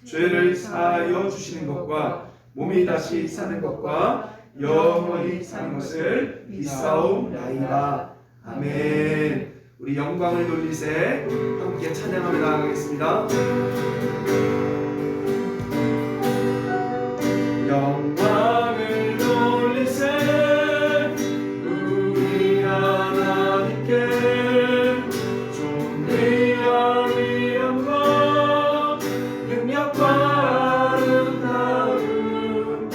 죄를 사하여 주시는 것과 몸이 다시 사는 것과 영원히 사는 것을 믿사옵나이다. 아멘. 우리 영광을 돌리세 함께 찬양하며 나아가겠습니다. 영광을 돌리세 우리 하나님께 존귀와 위엄과 능력과 아름다움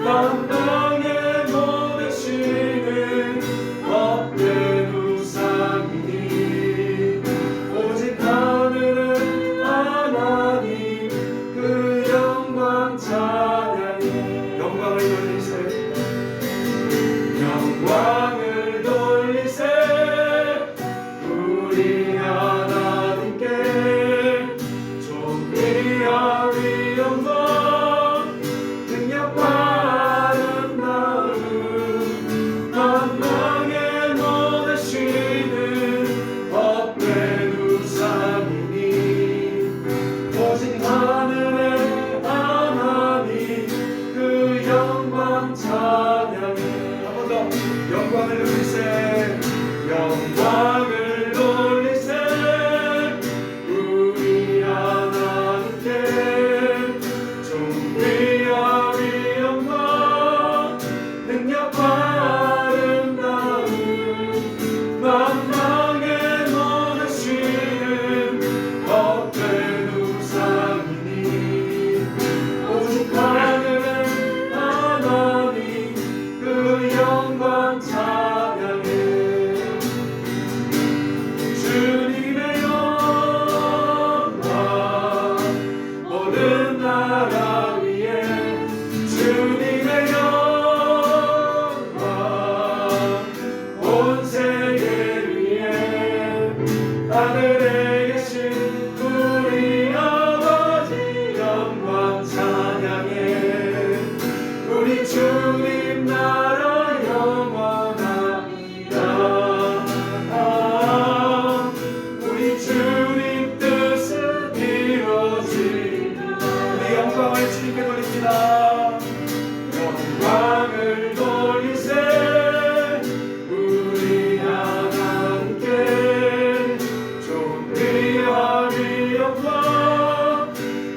만방에 모내시는 헛된 우상이니 오직 하늘은 하나님 그 영광 찬양이 영광을 돌리세 영광을 돌리세 우리 하나님께 존귀와 위엄과 능력과 아름다움 만방에 모내시는 헛된 우상이니 오직 하늘의 하나님 그 영광 찬양해. 한 번 더 영광을 돌리세 영광을 돌리세 우리 하나님께 존귀와 위엄과 능력과 아름다움 만방에 모내시는 헛된 우상이니 오직 하늘의 하나님 그 영광 찬양해. 주님의 영광 모든 나라 위에 주님의 영광 온 세계 위에 하늘에 계신 우리 아버지 영광 찬양해. 우리 주님 나라 영원하리라. 우리 주님 뜻은 이루어지리라. 우리 영광을 주님께 돌립니다. 영광을 돌리세 우리 하나님께 존귀와 위엄과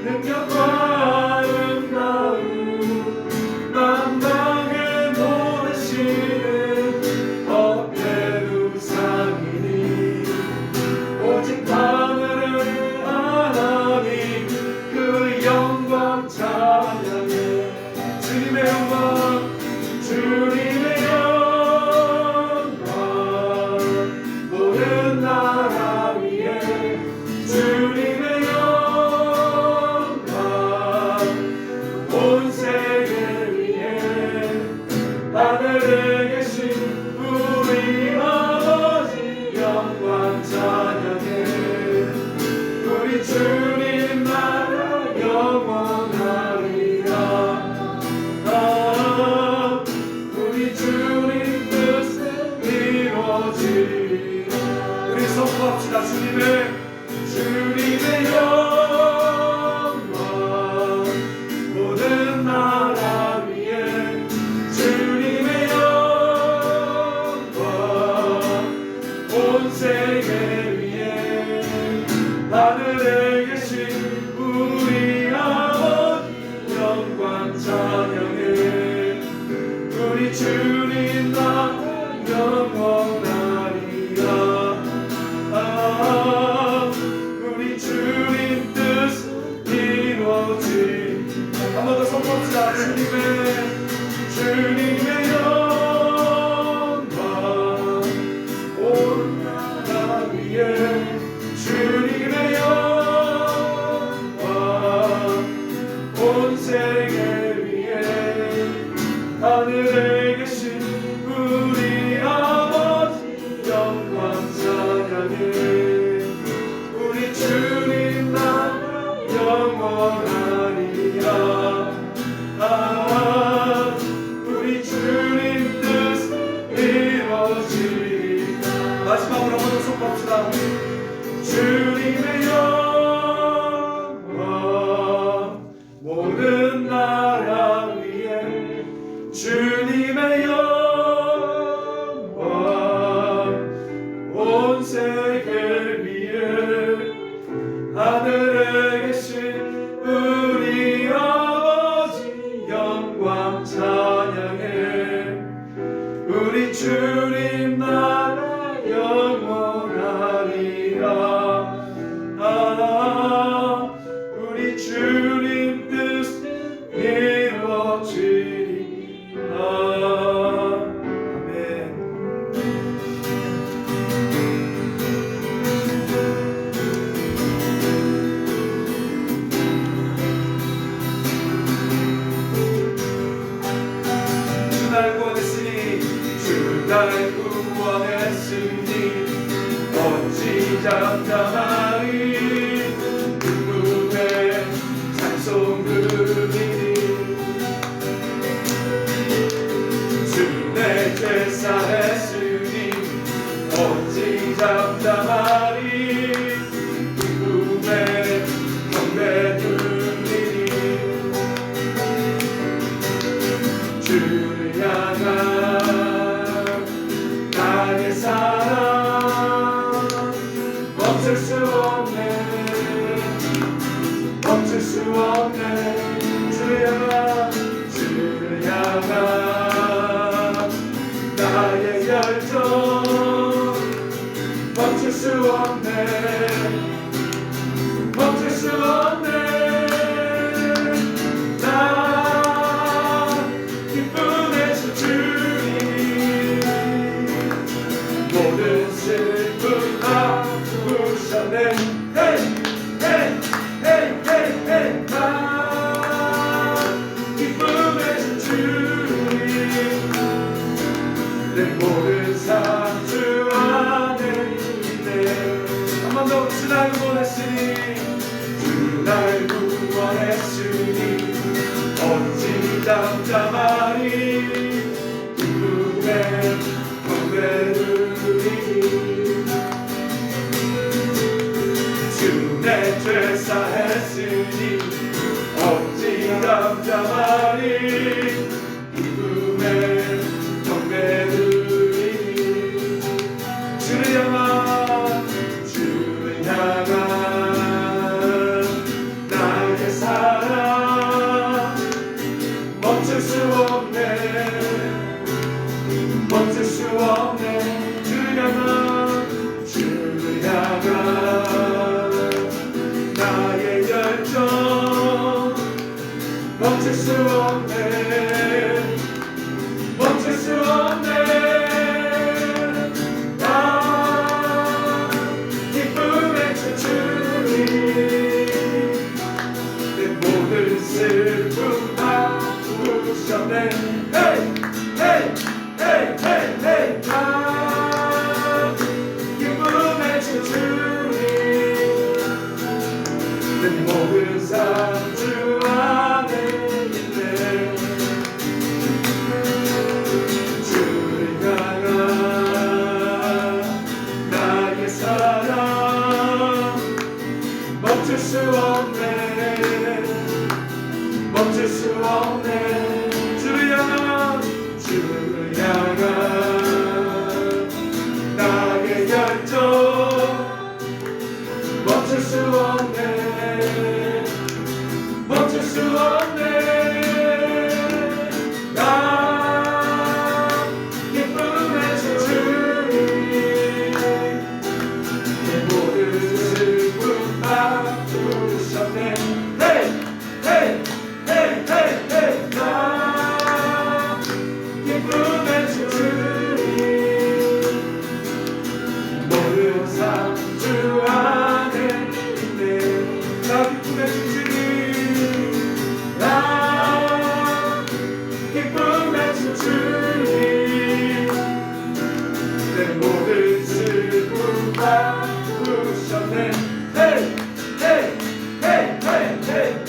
능력과 아름다움 만방에 모내시는 헛된 우상이니 오직 하늘은 하나님 그 영광 찬양해. 주님의 영광 주님의 영광 모든 나라 위에 주님의 영광 온 세계 위에 하늘에 계신 우리 아버지 영광 찬양해. 우리 주님 나라 영원하리라. 우리 주님 뜻은 이루어지리라. 우리 선포합시다. 주님의 영광 모든 나라 위에 주님의 영광 온 세계 위에 하늘에 계신 우리 아버지 영광 찬양해. 우리 주님 나라 영원하리라. 우리 주님 뜻은 이루어지. 한 번 더 선포합시다. 주님의 영광 온 나라 위에 주님의 영광 온 세계 위에 하늘에 계신 우리 아버지 영광 찬양해. 우리 주님 나라 영원하리라. 우리 주님 뜻 이루어지리라. 마지막으로 한 번 더 선포합시다. 주님의 영광 주님 뜻 이루어지리라. 아멘. 주 날 구원했으니 주 날 구원했으니 어찌 잠잠하리. 누구의 찬송 그리니 주 내 죄 사했으니 어찌 잠잠하리. 누구의 경배 드리니 주를 향한 나의 사랑 멈출 수 없네. 멈출 수 없네. 주를 향한 나의 열정 멈출 수 없네. 멈출 수 없네. 나 기쁨의 주님 모든 슬픔 다 부으셨네. 헤이 헤이 헤이 헤이 헤이. 나 기쁨의 주님 내 모든 삶 주 안에 있네. 한 번 더. 주 날 구원했으니 주 날 구원했으니 어찌 잠잠하리. 기쁨의 경배를 드리니 주 내 죄 사했으니 어찌 잠잠하리. 기쁨의 경배를 드리니 주를 향한 나의 사랑 멈출 수 없네. 멈출 수 없네. 주를 향한 나의 열정 멈출 수 없네. 멈출 수 없네. 나 기쁨의 주님 내 모든 슬픔 다 부으셨네. 헤이 헤이 헤이 헤이 헤이. 나 기쁨의 주님 내 모든 삶 주 안에 있네. 주를 향한 나의 사랑 멈출 수 없네. 멈출 수 없네. 주를 향한 나의 열정 멈출 수 없네. 멈출 수 없네. 나 기쁨의 주님 내 모든 슬픔 다 부으셨네. 헤이 헤이 헤이 헤이 헤이. 나 기쁨의 주님 모든 삶 주 안에 있네. 나 기쁨의 주님 나 기쁨의 주님 내 모든 슬픔 다 부으셨네. 헤이 헤이 헤이 헤이 헤이. 나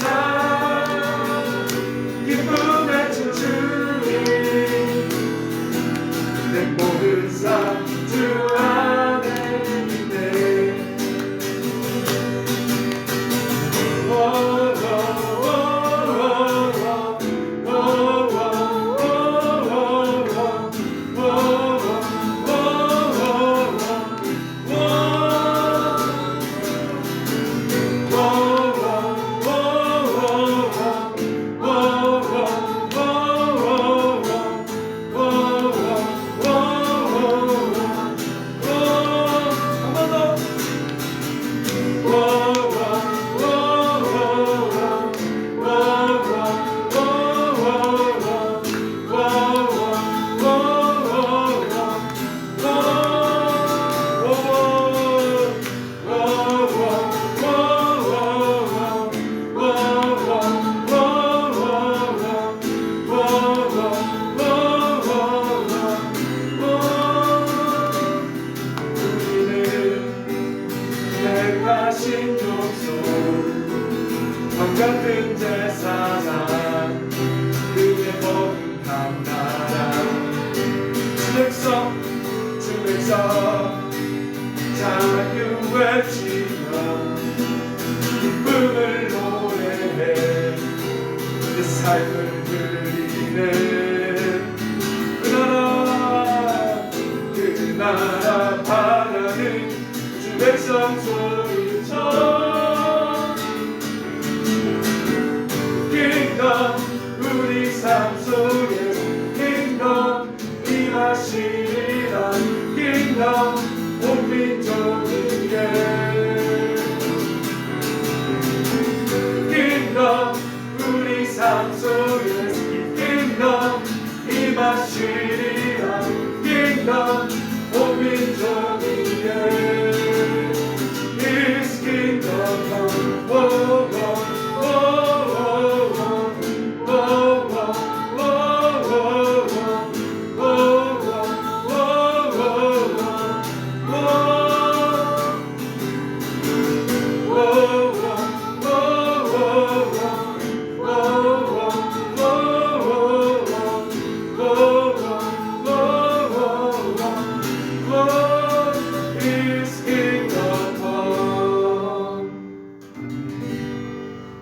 제사장 그의 거룩한 나라 주 백성 자유 외치며 기쁨을 노래해 그 삶을 드리네 그 나라 바라는 주 백성 소리쳐 Kingdom 우리 삶 속에 Kingdom 임하시리라 Kingdom 온 민족에게 Kingdom 우리 삶 속에 Kingdom 임하시리라 Kingdom 온 민족에게 His Kingdom come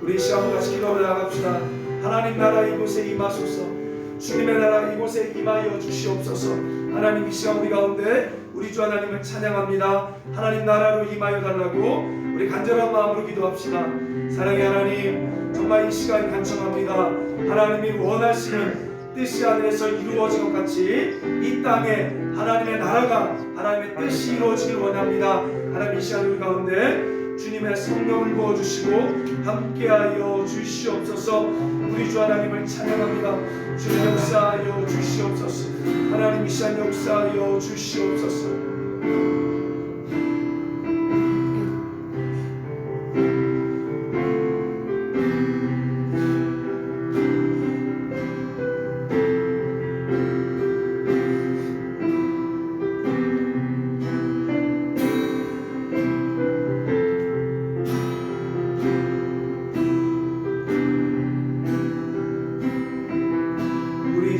우리 시간과 같이 기도하며 나아갑시다. 하나님 나라 이곳에 임하소서. 주님의 나라 이곳에 임하여 주시옵소서. 하나님 이 시간 우리 가운데 우리 주 하나님을 찬양합니다. 하나님 나라로 임하여 달라고 우리 간절한 마음으로 기도합시다. 사랑의 하나님 정말 이 시간 간청합니다. 하나님이 원하시는 뜻이 하늘에서 이루어진 것 같이 이 땅에 하나님의 나라가 하나님의 뜻이 이루어지길 원합니다. 하나님 이 시간 우리 가운데 주님의 성령을 부어주시고 함께하여 주시옵소서. 우리 주 하나님을 찬양합니다. 주님 역사하여 주시옵소서. 하나님 이 시간 역사하여 주시옵소서.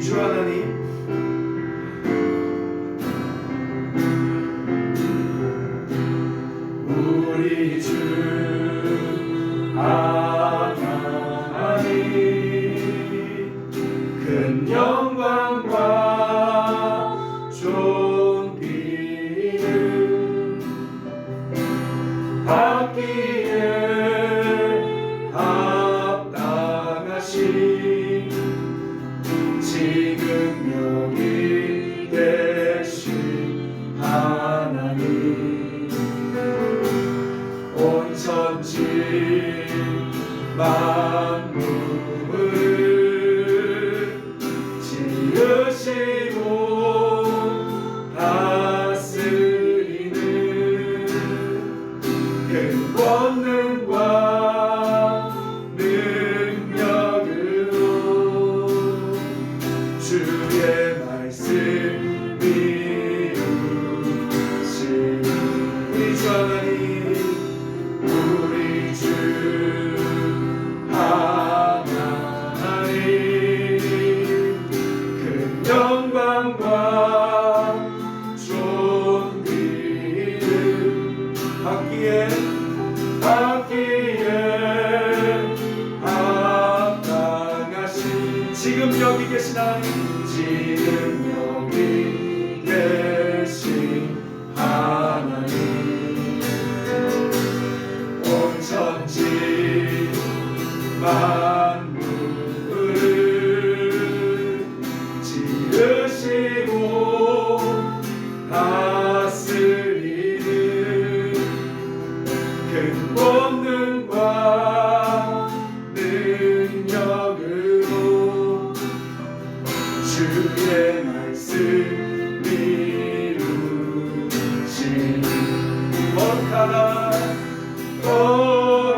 주 하나님 우리 주 하나님 큰 영광과 존귀를 받기에 합당하신 지금 여기 계신 하나님 온 천지 만물을 지으시고 다스리는 큰 권능과 능력으로 주의 말씀 이루신 우리 주 하나님 우리 주 하나님 큰 영광과 존귀를 받기에 합당하신 지금 여기 계신 하나님 지금 여기 계신 하나님 온 천지 만물을 지으시고 다스리는 큰 권능과 능력으로 주의 말씀 이루신 거룩하다 거룩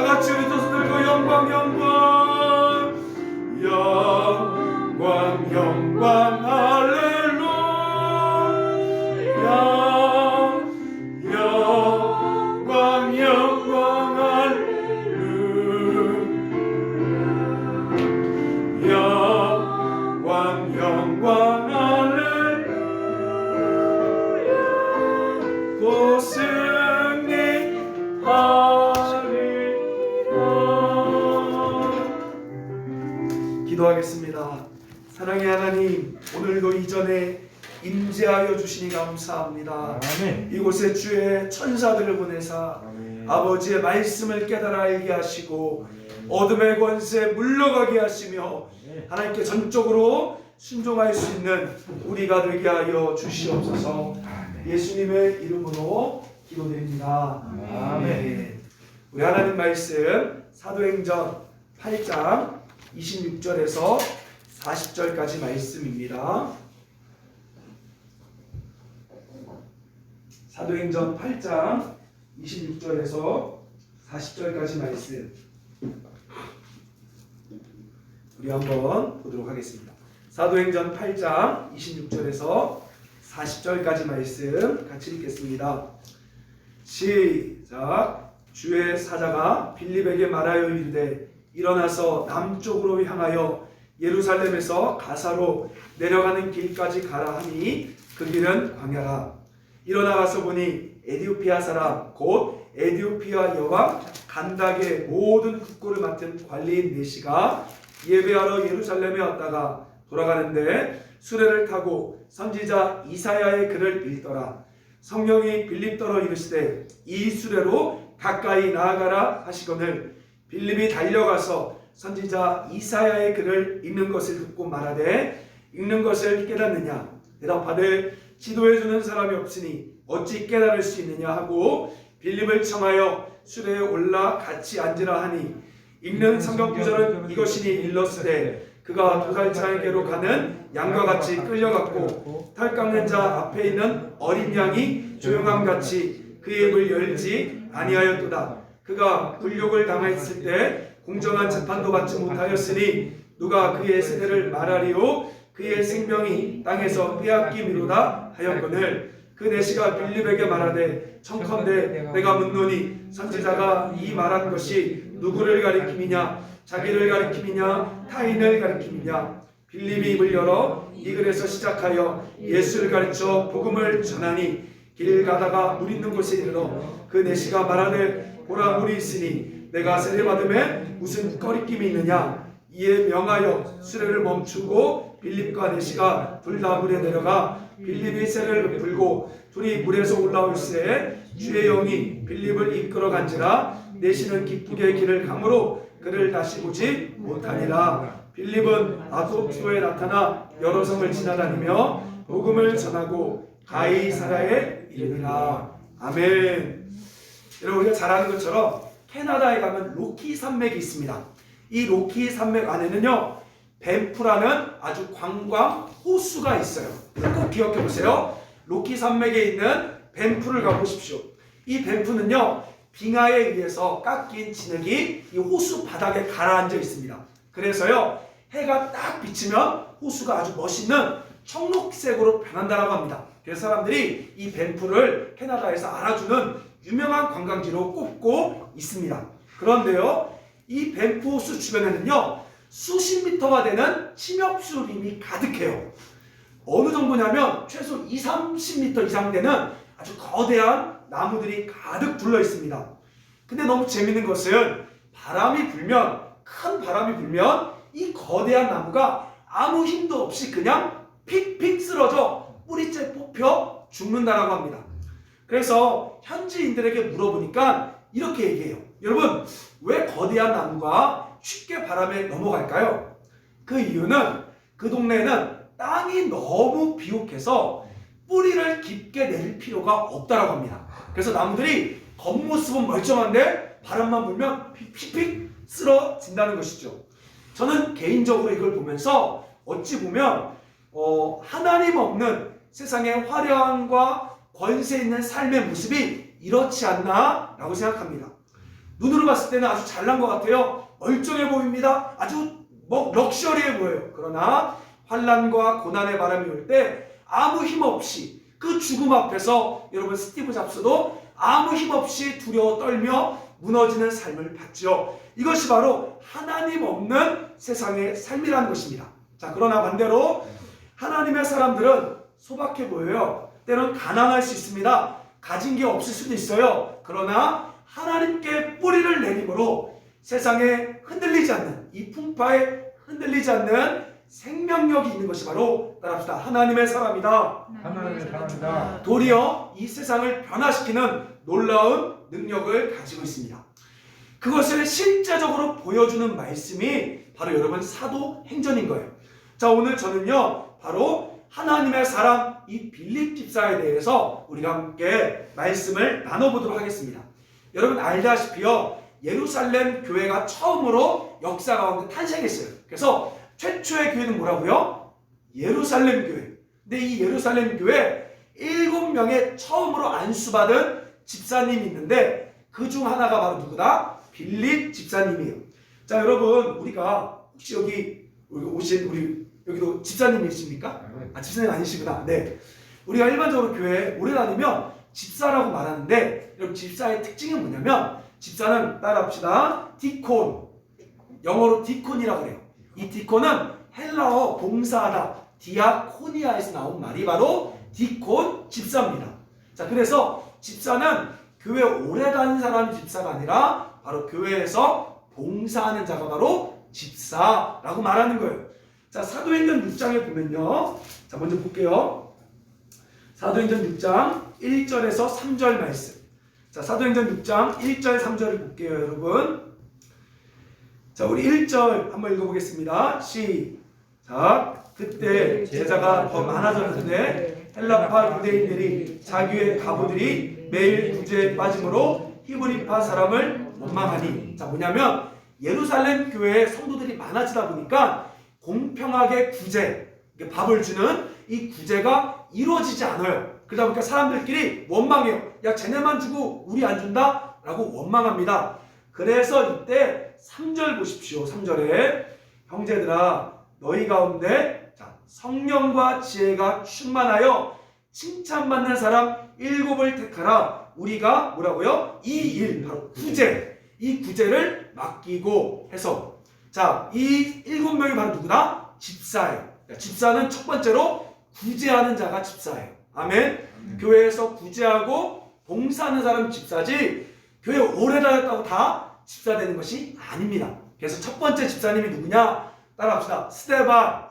다 같이 우리 두 손 들고 영광 영광 영광 영광 할렐루야 영광 영광 할렐루야 영광 영광 할렐루야 고승리하리라. 기도하겠습니다. 사랑의 하나님, 오늘도 이전에 임재하여 주시니 감사합니다. 아멘. 이곳에 주의 천사들을 보내사 아멘. 아버지의 말씀을 깨달아 알게 하시고 어둠의 권세 물러가게 하시며 하나님께 전적으로 순종할 수 있는 우리가 되게 하여 주시옵소서. 예수님의 이름으로 기도드립니다. 아멘. 우리 하나님 말씀 사도행전 8장 26절에서 40절까지 말씀입니다. 사도행전 8장 26절에서 40절까지 말씀 우리 한번 보도록 하겠습니다. 사도행전 8장 26절에서 40절까지 말씀 같이 읽겠습니다. 시작. 주의 사자가 빌립에게 말하여 이르되 일어나서 남쪽으로 향하여 예루살렘에서 가사로 내려가는 길까지 가라 하니 그 길은 광야라. 일어나가서 보니 에디오피아 사람 곧 에디오피아 여왕 간닥의 모든 국고를 맡은 관리인 네시가 예배하러 예루살렘에 왔다가 돌아가는데 수레를 타고 선지자 이사야의 글을 읽더라. 성령이 빌립더러 이르시되 이 수레로 가까이 나아가라 하시거늘 빌립이 달려가서 선지자 이사야의 글을 읽는 것을 듣고 말하되 읽는 것을 깨닫느냐 대답하되 지도해주는 사람이 없으니 어찌 깨달을 수 있느냐 하고 빌립을 청하여 수레에 올라 같이 앉으라 하니 읽는 성경 구절은 이것이니 일렀으되 그가 도살장에게로 가는 양과 같이 끌려갔고 털 깎는 자 앞에 있는 어린 양이 조용함같이 그의 입을 열지 아니하였도다. 그가 굴욕을 당했을 때 공정한 재판도 받지 못하였으니 누가 그의 세대를 말하리요 그의 생명이 땅에서 빼앗김이로다 하였거늘 그 내시가 빌립에게 말하되 청컨대 내가 묻노니 선지자가 이 말한 것이 누구를 가리킴이냐 자기를 가리킴이냐 타인을 가리킴이냐 빌립이 입을 열어 이 글에서 시작하여 예수를 가르쳐 복음을 전하니 길 가다가 물 있는 곳에 이르러 그 내시가 말하되 보라 물이 있으니 내가 세례받음에 무슨 꺼리낌이 있느냐 이에 명하여 수레를 멈추고 빌립과 내시가 둘 다 물에 내려가 빌립이 세례를 불고 둘이 물에서 올라올새 주의 영이 빌립을 이끌어 간지라 내시는 기쁘게 길을 가므로 그를 다시 보지 못하니라. 빌립은 아소프소에 나타나 여러 성을 지나다니며 복음을 전하고 가이사라에 이르니라. 아멘. 여러분 우리가 잘 아는 것처럼 캐나다에 가면 로키 산맥이 있습니다. 이 로키 산맥 안에는요 밴프라는 아주 관광 호수가 있어요. 꼭 기억해 보세요. 로키 산맥에 있는 밴프를 가보십시오. 이 밴프는요 빙하에 의해서 깎인 진흙이 이 호수 바닥에 가라앉아 있습니다. 그래서요 해가 딱 비치면 호수가 아주 멋있는 청록색으로 변한다고 합니다. 그래서 사람들이 이 밴프를 캐나다에서 알아주는 유명한 관광지로 꼽고 있습니다. 그런데요 이 밴프 호수 주변에는요 수십 미터가 되는 침엽수림이 가득해요. 어느 정도냐면 최소 20-30m 이상 되는 아주 거대한 나무들이 가득 둘러 있습니다. 근데 너무 재밌는 것은 큰 바람이 불면 이 거대한 나무가 아무 힘도 없이 그냥 픽픽 쓰러져 뿌리째 뽑혀 죽는다라고 합니다. 그래서 현지인들에게 물어보니까 이렇게 얘기해요. 여러분 왜 거대한 나무가 쉽게 바람에 넘어갈까요? 그 이유는 그 동네에는 땅이 너무 비옥해서 뿌리를 깊게 내릴 필요가 없다라고 합니다. 그래서 나무들이 겉모습은 멀쩡한데 바람만 불면 픽픽 쓰러진다는 것이죠. 저는 개인적으로 이걸 보면서 어찌 보면 하나님 없는 세상의 화려함과 권세 있는 삶의 모습이 이렇지 않나 라고 생각합니다. 눈으로 봤을 때는 아주 잘난 것 같아요. 멀쩡해 보입니다. 아주 럭셔리해 보여요. 그러나 환난과 고난의 바람이 올 때 아무 힘 없이 그 죽음 앞에서 여러분 스티브 잡스도 아무 힘 없이 두려워 떨며 무너지는 삶을 봤죠. 이것이 바로 하나님 없는 세상의 삶이라는 것입니다. 자, 그러나 반대로 하나님의 사람들은 소박해 보여요. 때론 가난할 수 있습니다. 가진 게 없을 수도 있어요. 그러나 하나님께 뿌리를 내림으로 세상에 흔들리지 않는, 이 풍파에 흔들리지 않는 생명력이 있는 것이 바로 따라합시다. 하나님의 사람이다. 하나님의 사람이다. 도리어 이 세상을 변화시키는 놀라운 능력을 가지고 있습니다. 그것을 실제적으로 보여주는 말씀이 바로 여러분 사도행전인 거예요. 자, 오늘 저는요 바로 하나님의 사람 이 빌립 집사에 대해서 우리가 함께 말씀을 나눠보도록 하겠습니다. 여러분 알다시피요 예루살렘 교회가 처음으로 역사 가운데 탄생했어요. 그래서 최초의 교회는 뭐라고요? 예루살렘 교회. 근데 이 예루살렘 교회 7명의 처음으로 안수받은 집사님이 있는데 그 중 하나가 바로 누구다? 빌립 집사님이에요. 자, 여러분 우리가 혹시 여기 오신 우리 여기도 집사님이십니까? 아, 집사님 아니시구나. 네. 우리가 일반적으로 교회에 오래 다니면 집사라고 말하는데 여러분 집사의 특징은 뭐냐면 집사는 따라합시다. 디콘. 영어로 디콘이라고 그래요. 이 디콘은 헬라어 봉사하다. 디아코니아에서 나온 말이 바로 디콘 집사입니다. 자, 그래서 집사는 교회 오래 다닌 사람이 집사가 아니라 바로 교회에서 봉사하는 자가 바로 집사라고 말하는 거예요. 자, 사도행전 6장에 보면요. 자, 먼저 볼게요. 사도행전 6장 1절에서 3절 말씀. 자, 사도행전 6장 1절 3절을 볼게요, 여러분. 자, 우리 1절 한번 읽어보겠습니다. 시작. 그때 제자가 더 많아졌는데 헬라파 유대인들이 자기의 가부들이 매일 구제에 빠짐으로 히브리파 사람을 원망하니. 자, 뭐냐면 예루살렘 교회에 성도들이 많아지다 보니까 공평하게 구제, 밥을 주는 이 구제가 이루어지지 않아요. 그러다 보니까 사람들끼리 원망해요. 야, 쟤네만 주고 우리 안 준다? 라고 원망합니다. 그래서 이때 3절 보십시오. 3절에 형제들아 너희 가운데 성령과 지혜가 충만하여 칭찬받는 사람 7을 택하라. 우리가 뭐라고요? 이 일, 바로 구제, 이 구제를 맡기고 해서 자, 이 7명이 바로 누구다? 집사예요. 집사는 첫 번째로 구제하는 자가 집사예요. 아멘. 교회에서 구제하고 봉사하는 사람이 집사지 교회 오래 다녔다고 다 집사 되는 것이 아닙니다. 그래서 첫 번째 집사님이 누구냐? 따라합시다. 스데반.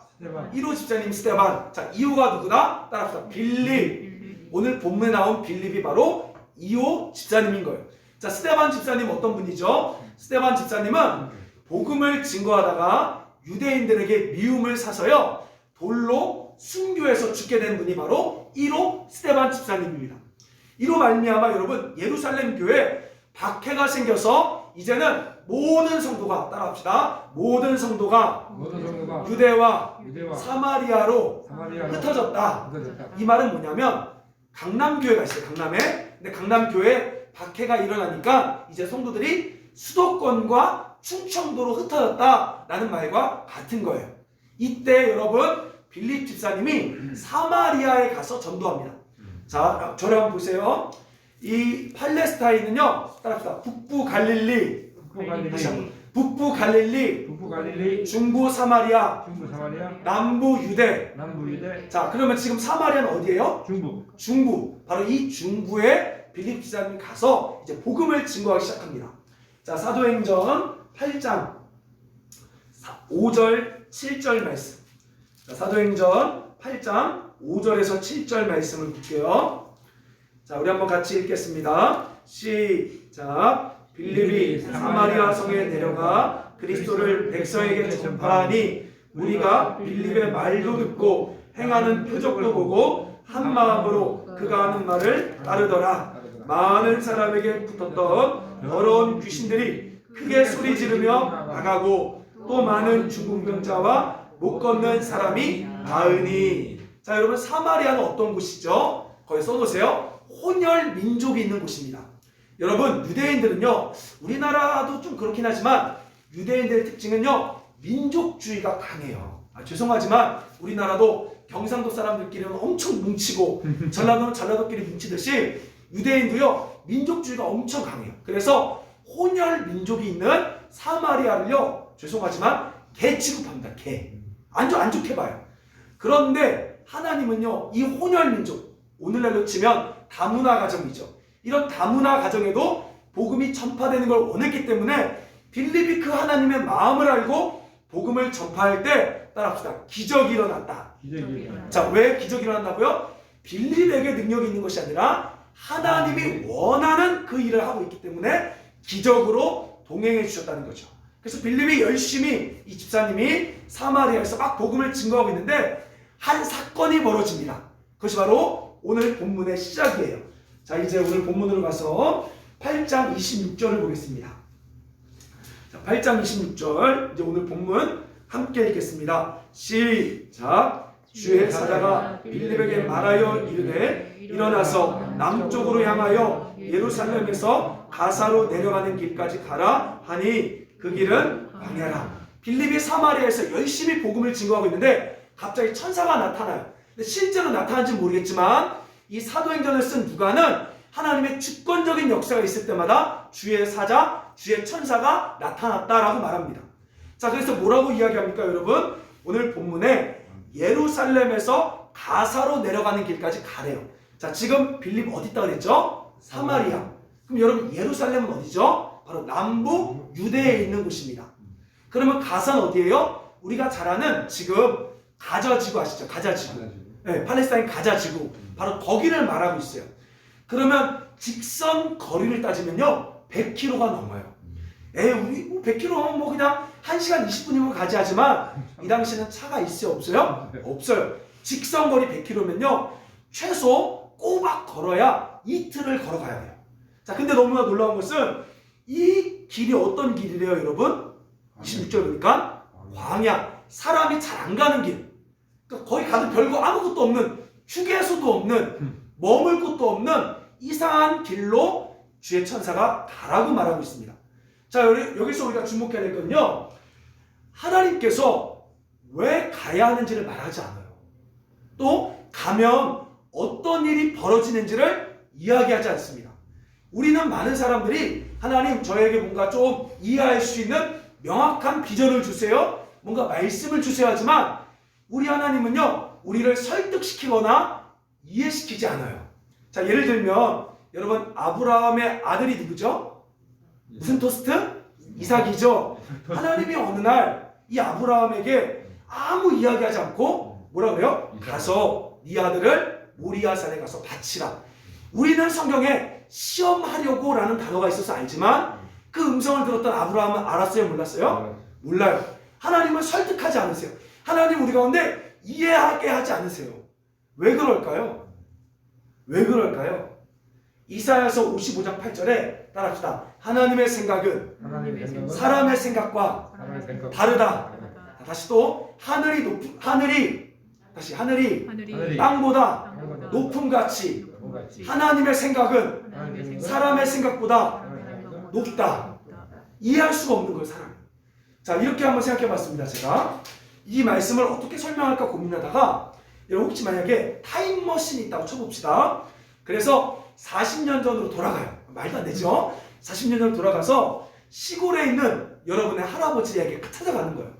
1호 집사님 스데반. 자, 2호가 누구다? 따라합시다. 빌립. 오늘 본문에 나온 빌립이 바로 2호 집사님인 거예요. 자, 스데반 집사님 어떤 분이죠? 스데반 집사님은 복음을 증거하다가 유대인들에게 미움을 사서요 돌로 순교해서 죽게 된 분이 바로 1호 스데반 집사님입니다. 이로 말미암아 여러분 예루살렘 교회에 박해가 생겨서 이제는 모든 성도가 따라합시다. 모든 성도가 유대와 사마리아로 흩어졌다. 이 말은 뭐냐면 강남교회가 있어요. 강남에. 근데 강남교회에 박해가 일어나니까 이제 성도들이 수도권과 충청도로 흩어졌다라는 말과 같은 거예요. 이때 여러분 빌립 집사님이 사마리아에 가서 전도합니다. 자, 저를 한번 보세요. 이 팔레스타인은요, 따라합시다. 북부 갈릴리, 북부 갈릴리, 중부 사마리아, 남부 유대. 자, 그러면 지금 사마리아는 어디예요? 중부. 바로 이 중부에 빌립 집사님이 가서 이제 복음을 증거하기 시작합니다. 자, 사도행전 8장 5절 7절 말씀. 자, 사도행전 8장 5절에서 7절 말씀을 볼게요. 자, 우리 한번 같이 읽겠습니다. 시작. 빌립이 사마리아 성에 내려가 그리스도를 백성에게 전파하니 우리가 빌립의 말도 듣고 행하는 표적도 보고 한 마음으로 그가 하는 말을 따르더라. 많은 사람에게 붙었던 더러운 귀신들이 크게 소리 지르며 나가고 또 많은 중풍병자와 못 걷는 사람이 나으니. 자, 여러분 사마리아는 어떤 곳이죠? 거기 써놓으세요. 혼혈 민족이 있는 곳입니다. 여러분, 유대인들은요, 우리나라도 좀 그렇긴 하지만 유대인들의 특징은요, 민족주의가 강해요. 죄송하지만 우리나라도 경상도 사람들끼리는 엄청 뭉치고 전라도는 전라도끼리 뭉치듯이 유대인도요, 민족주의가 엄청 강해요. 그래서 혼혈 민족이 있는 사마리아를요, 죄송하지만 개 취급합니다. 개. 안 좋게 봐요. 그런데 하나님은요, 이 혼혈 민족, 오늘날로 치면 다문화 가정이죠. 이런 다문화 가정에도 복음이 전파되는 걸 원했기 때문에 빌립이 그 하나님의 마음을 알고 복음을 전파할 때, 따라합시다, 기적이 일어났다. 자, 왜 기적이 일어났다고요? 빌립에게 능력이 있는 것이 아니라 하나님이 원하는 그 일을 하고 있기 때문에 기적으로 동행해 주셨다는 거죠. 그래서 빌립이 열심히, 이 집사님이 사마리아에서 막 복음을 증거하고 있는데 한 사건이 벌어집니다. 그것이 바로 오늘 본문의 시작이에요. 자, 이제 오늘 본문으로 가서 8장 26절을 보겠습니다. 자, 8장 26절, 이제 오늘 본문 함께 읽겠습니다. 시작. 주의 사자가 빌립에게 말하여 이르되 일어나서 남쪽으로 향하여 예루살렘에서 가사로 내려가는 길까지 가라 하니 그 길은 광야라. 빌립이 사마리아에서 열심히 복음을 증거하고 있는데 갑자기 천사가 나타나요. 근데 실제로 나타난지는 모르겠지만 이 사도행전을 쓴 누가는 하나님의 주권적인 역사가 있을 때마다 주의 사자, 주의 천사가 나타났다라고 말합니다. 자, 그래서 뭐라고 이야기합니까, 여러분? 오늘 본문에 예루살렘에서 가사로 내려가는 길까지 가래요. 자, 지금 빌립 어디 있다 그랬죠? 사마리아. 그럼 여러분, 예루살렘은 어디죠? 바로 남부 유대에 있는 곳입니다. 그러면 가사는 어디예요? 우리가 잘 아는 지금 가자지구 아시죠? 가자지구. 네, 팔레스타인 가자지구. 바로 거기를 말하고 있어요. 그러면 직선 거리를 따지면요, 100km가 넘어요. 우리 100km 뭐 그냥 1시간 20분이면 가지 하지만 이 당시에는 차가 있어요, 없어요? 없어요. 직선 거리 100km면요, 최소 꼬박 걸어야 이틀을 걸어가야 돼요. 자, 근데 너무나 놀라운 것은 이 길이 어떤 길이래요, 여러분? 26절 보니까 광야, 사람이 잘 안 가는 길. 그러니까 거기 가도 별거 아무것도 없는, 휴게소도 없는, 머물 곳도 없는 이상한 길로 주의 천사가 가라고 말하고 있습니다. 자, 여기서 우리가 주목해야 될 건요, 하나님께서 왜 가야 하는지를 말하지 않아요. 또 가면 어떤 일이 벌어지는지를 이야기하지 않습니다. 우리는 많은 사람들이 하나님, 저에게 뭔가 좀 이해할 수 있는 명확한 비전을 주세요, 뭔가 말씀을 주세요 하지만 우리 하나님은요, 우리를 설득시키거나 이해시키지 않아요. 자, 예를 들면 여러분, 아브라함의 아들이 누구죠? 무슨 토스트? 이삭이죠. 하나님이 어느 날 이 아브라함에게 아무 이야기하지 않고 뭐라 그래요? 가서 네 아들을 모리아산에 가서 바치라. 우리는 성경에 시험하려고 라는 단어가 있어서 알지만 그 음성을 들었던 아브라함은 알았어요, 몰랐어요? 몰라요. 하나님은 설득하지 않으세요. 하나님 우리 가운데 이해하게 하지 않으세요. 왜 그럴까요? 왜 그럴까요? 이사야서 55장 8절에 따라합시다. 하나님의 생각은 사람의 생각과 다르다. 다시 또 하늘이 땅보다 높음같이 하나님의 생각은 사람의 생각보다 높다. 이해할 수가 없는 거예요, 사람이. 자, 이렇게 한번 생각해 봤습니다. 제가 이 말씀을 어떻게 설명할까 고민하다가 여러분, 혹시 만약에 타임머신이 있다고 쳐봅시다. 그래서 40년 전으로 돌아가요. 말도 안 되죠? 40년 전으로 돌아가서 시골에 있는 여러분의 할아버지에게 찾아가는 거예요.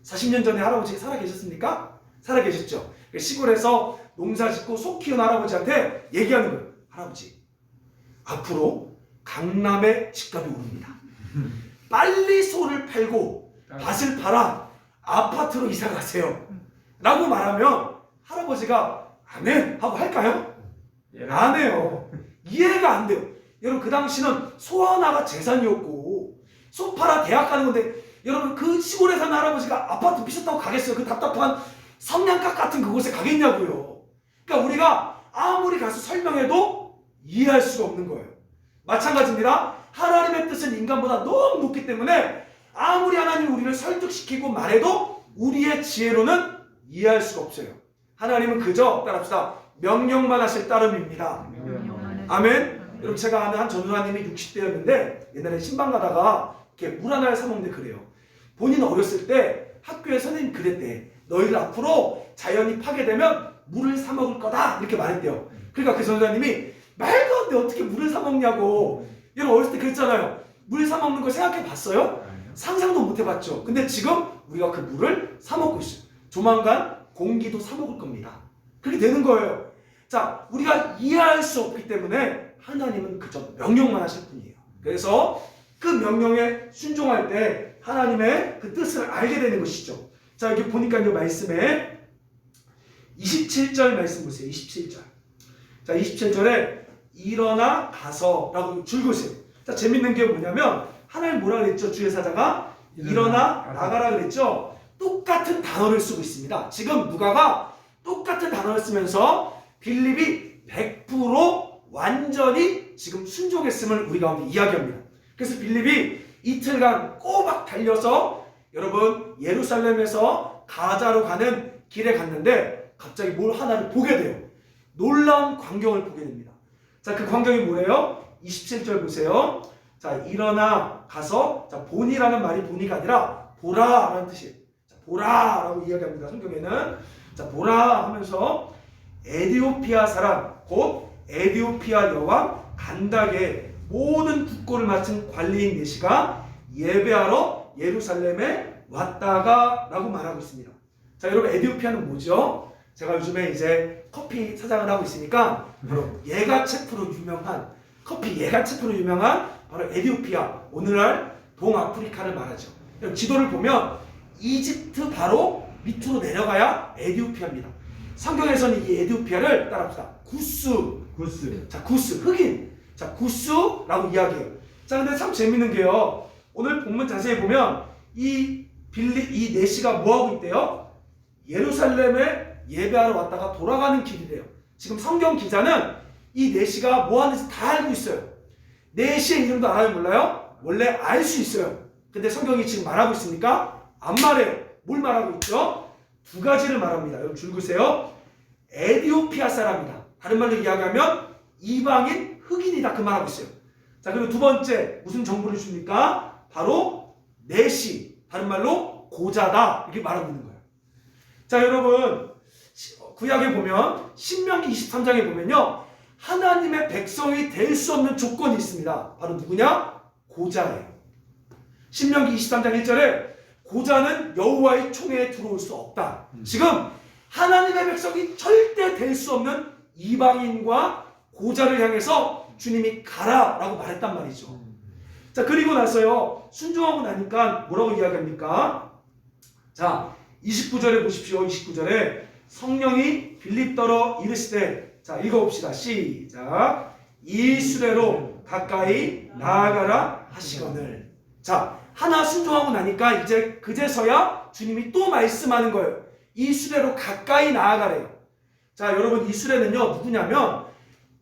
40년 전에 할아버지 살아 계셨습니까? 살아 계셨죠? 시골에서 농사 짓고 소 키운 할아버지한테 얘기하는 거예요. 할아버지, 앞으로 강남에 집값이 오릅니다. 빨리 소를 팔고 밭을 팔아 아파트로 이사 가세요. 라고 말하면 할아버지가 아멘 하고 할까요? 안 해요. 이해가 안 돼요. 여러분, 그 당시는 소 하나가 재산이었고 소 팔아 대학 가는 건데, 여러분, 그 시골에 사는 할아버지가 아파트 비쌌다고 가겠어요? 그 답답한 성냥갑 같은 그곳에 가겠냐고요. 그러니까 우리가 아무리 가서 설명해도 이해할 수가 없는 거예요. 마찬가지입니다. 하나님의 뜻은 인간보다 너무 높기 때문에 아무리 하나님이 우리를 설득시키고 말해도 우리의 지혜로는 이해할 수가 없어요. 하나님은 그저 따라합시다, 명령만 하실 따름입니다. 아멘. 여러분 제가 아는 한 전도사님이 60대였는데 옛날에 신방 가다가 이렇게 물 하나를 사 먹는데 그래요. 본인 어렸을 때 학교에 선생님 그랬대. 너희들 앞으로 자연이 파괴되면 물을 사 먹을 거다 이렇게 말했대요. 그러니까 그 전도사님이 말도 안 돼 어떻게 물을 사 먹냐고. 여러분 어렸을 때 그랬잖아요. 물 사 먹는 거 생각해 봤어요? 상상도 못 해봤죠. 근데 지금 우리가 그 물을 사 먹고 있어요. 조만간 공기도 사 먹을 겁니다. 그렇게 되는 거예요. 자, 우리가 이해할 수 없기 때문에 하나님은 그저 명령만 하실 뿐이에요. 그래서 그 명령에 순종할 때 하나님의 그 뜻을 알게 되는 것이죠. 자, 여기 보니까 이 말씀에 27절 말씀 보세요. 27절. 자, 27절에 일어나 가서라고 줄거세요. 자, 재밌는 게 뭐냐면 하나님 뭐라 그랬죠? 주의 사자가 일어나 나가라 그랬죠? 똑같은 단어를 쓰고 있습니다. 지금 누가가 똑같은 단어를 쓰면서 빌립이 100% 완전히 지금 순종했음을 우리 가운데 이야기합니다. 그래서 빌립이 이틀간 꼬박 달려서 여러분 예루살렘에서 가자로 가는 길에 갔는데 갑자기 뭘 하나를 보게 돼요. 놀라운 광경을 보게 됩니다. 자, 그 광경이 뭐예요? 27절 보세요. 자, 일어나 가서, 자, 본이라는 말이 본이가 아니라 보라라는 뜻이에요. 자, 보라라고 이야기합니다. 성경에는. 자, 보라 하면서 에디오피아 사람, 곧 에디오피아 여왕 간닥의 모든 국고를 맡은 관리인 내시가 예배하러 예루살렘에 왔다가 라고 말하고 있습니다. 자, 여러분 에디오피아는 뭐죠? 제가 요즘에 이제 커피 사장을 하고 있으니까 바로 예가체프로 유명한 커피 예가체프로 유명한 바로 에디오피아, 오늘날 동아프리카를 말하죠. 지도를 보면 이집트 바로 밑으로 내려가야 에디오피아입니다. 성경에서는 이 에디오피아를 따라합시다. 구스. 자, 구스, 흑인. 자, 구스라고 이야기해요. 자, 근데 참 재밌는 게요. 오늘 본문 자세히 보면 이 내시가 뭐하고 있대요? 예루살렘에 예배하러 왔다가 돌아가는 길이래요. 지금 성경 기자는 이 내시가 뭐 하는지 다 알고 있어요. 내시의 이름도 알아요, 몰라요? 원래 알 수 있어요. 근데 성경이 지금 말하고 있습니까? 안 말해요. 뭘 말하고 있죠? 두 가지를 말합니다. 여러분 줄거세요. 에디오피아 사람이다. 다른 말로 이야기하면 이방인 흑인이다. 그 말하고 있어요. 자, 그리고 두 번째 무슨 정보를 줍니까? 바로 내시, 다른 말로 고자다. 이렇게 말하고 있는 거예요. 자, 여러분 구약에 보면 신명기 23장에 보면요. 하나님의 백성이 될 수 없는 조건이 있습니다. 바로 누구냐? 고자예요. 신명기 23장 1절에 고자는 여호와의 총회에 들어올 수 없다. 지금 하나님의 백성이 절대 될 수 없는 이방인과 고자를 향해서 주님이 가라라고 말했단 말이죠. 자, 그리고 나서요. 순종하고 나니까 뭐라고 이야기합니까? 자, 29절에 보십시오. 29절에 성령이 빌립더러 이르시되, 자, 읽어봅시다. 시작. 이 수레로 가까이 나아가라 하시거늘. 자, 하나 순종하고 나니까 이제 그제서야 주님이 또 말씀하는 거예요. 이 수레로 가까이 나아가래요. 자, 여러분 이 수레는요 누구냐면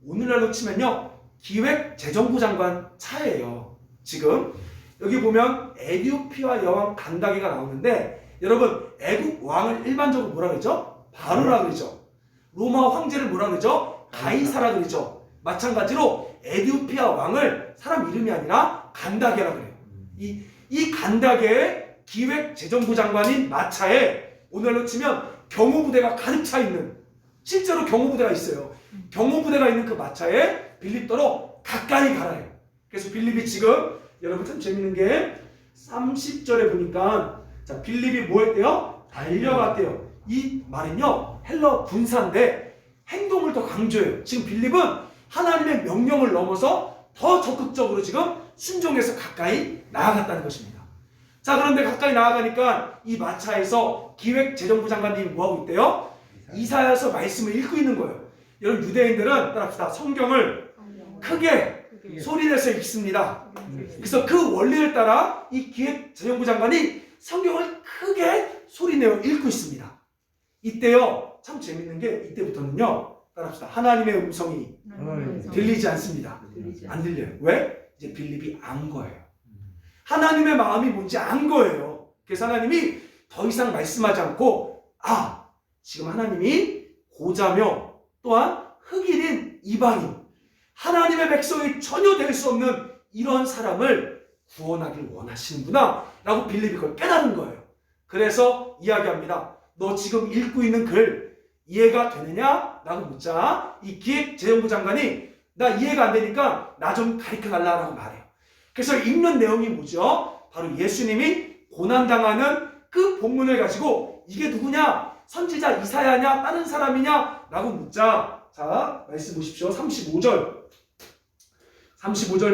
오늘날로 치면요 기획재정부 장관 차예요. 지금 여기 보면 에디오피아 여왕 간다게가 나오는데 여러분 애국 왕을 일반적으로 뭐라 그러죠? 바로라 그러죠. 로마 황제를 뭐라 그러죠? 가이사라 그러죠. 마찬가지로 에디오피아 왕을 사람 이름이 아니라 간다게라 그래요. 이 간다게의 기획재정부 장관인 마차에 오늘로 치면 경호부대가 가득 차 있는, 실제로 경호부대가 있어요. 경호부대가 있는 그 마차에 빌립더러 가까이 가라요. 그래서 빌립이 지금 여러분 참 재밌는 게 30절에 보니까 자, 빌립이 뭐 했대요? 달려갔대요. 이 말은요 헬러 군사인데 행동을 더 강조해요. 지금 빌립은 하나님의 명령을 넘어서 더 적극적으로 지금 순종해서 가까이 나아갔다는 것입니다. 자, 그런데 가까이 나아가니까 이 마차에서 기획재정부 장관님이 뭐하고 있대요? 이사야서 말씀을 읽고 있는 거예요. 여러분 유대인들은 따라합시다. 성경을 크게 소리내서 읽습니다. 그래서 그 원리를 따라 이 기획재정부 장관이 성경을 크게 소리내어 읽고 있습니다. 이때요 참 재밌는 게 이때부터는요 따라합시다. 하나님의 음성이 들리지 않습니다. 안 들려요. 왜? 이제 빌립이 안 거예요. 하나님의 마음이 뭔지 안 거예요. 그래서 하나님이 더 이상 말씀하지 않고 지금 하나님이 고자며 또한 흑인인 이방인 하나님의 백성이 전혀 될 수 없는 이런 사람을 구원하길 원하시는구나 라고 빌립이 그걸 깨달은 거예요. 그래서 이야기합니다. 너 지금 읽고 있는 글 이해가 되느냐? 라고 묻자 이 기획재정부 장관이 나 이해가 안 되니까 나 좀 가르쳐 달라고 말해요. 그래서 읽는 내용이 뭐죠? 바로 예수님이 고난당하는 그 본문을 가지고 이게 누구냐? 선지자 이사야냐? 다른 사람이냐? 라고 묻자. 자, 말씀 보십시오. 35절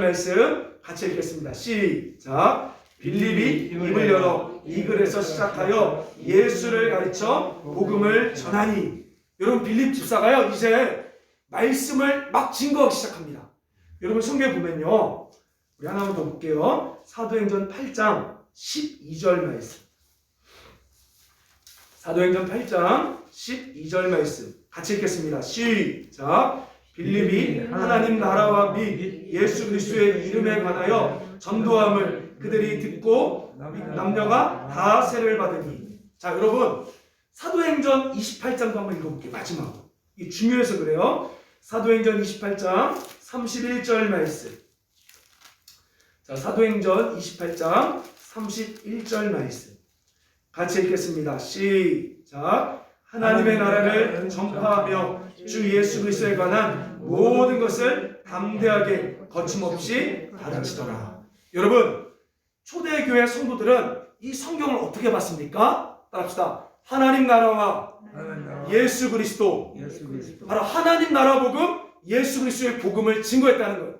말씀 같이 읽겠습니다. 시작. 빌립이 입을 열어 이 글에서 시작하여 예수를 가르쳐 복음을 전하니. 여러분 빌립 집사가요 이제 말씀을 막 증거하기 시작합니다. 여러분 성경에 보면요 우리 하나만 더 볼게요. 사도행전 8장 12절 말씀. 사도행전 8장 12절 말씀 같이 읽겠습니다. 시작. 빌립이 하나님 나라와 및 예수 그리스도의 이름에 관하여 전도함을 그들이 듣고 남녀가 다 세례를 받으니. 자 여러분 사도행전 28장도 한번 읽어볼게요. 마지막으로 이 중요해서 그래요. 사도행전 28장 31절 말씀. 자 사도행전 28장 31절 말씀 같이 읽겠습니다. 시작. 하나님의 나라를 전파하며 주 예수 그리스도에 관한 모든 것을 담대하게 거침없이 가르치더라. 여러분 초대교회 성도들은 이 성경을 어떻게 봤습니까? 따라합시다. 하나님 나라와 예수 그리스도. 바로 하나님 나라 복음, 예수 그리스도의 복음을 증거했다는 거예요.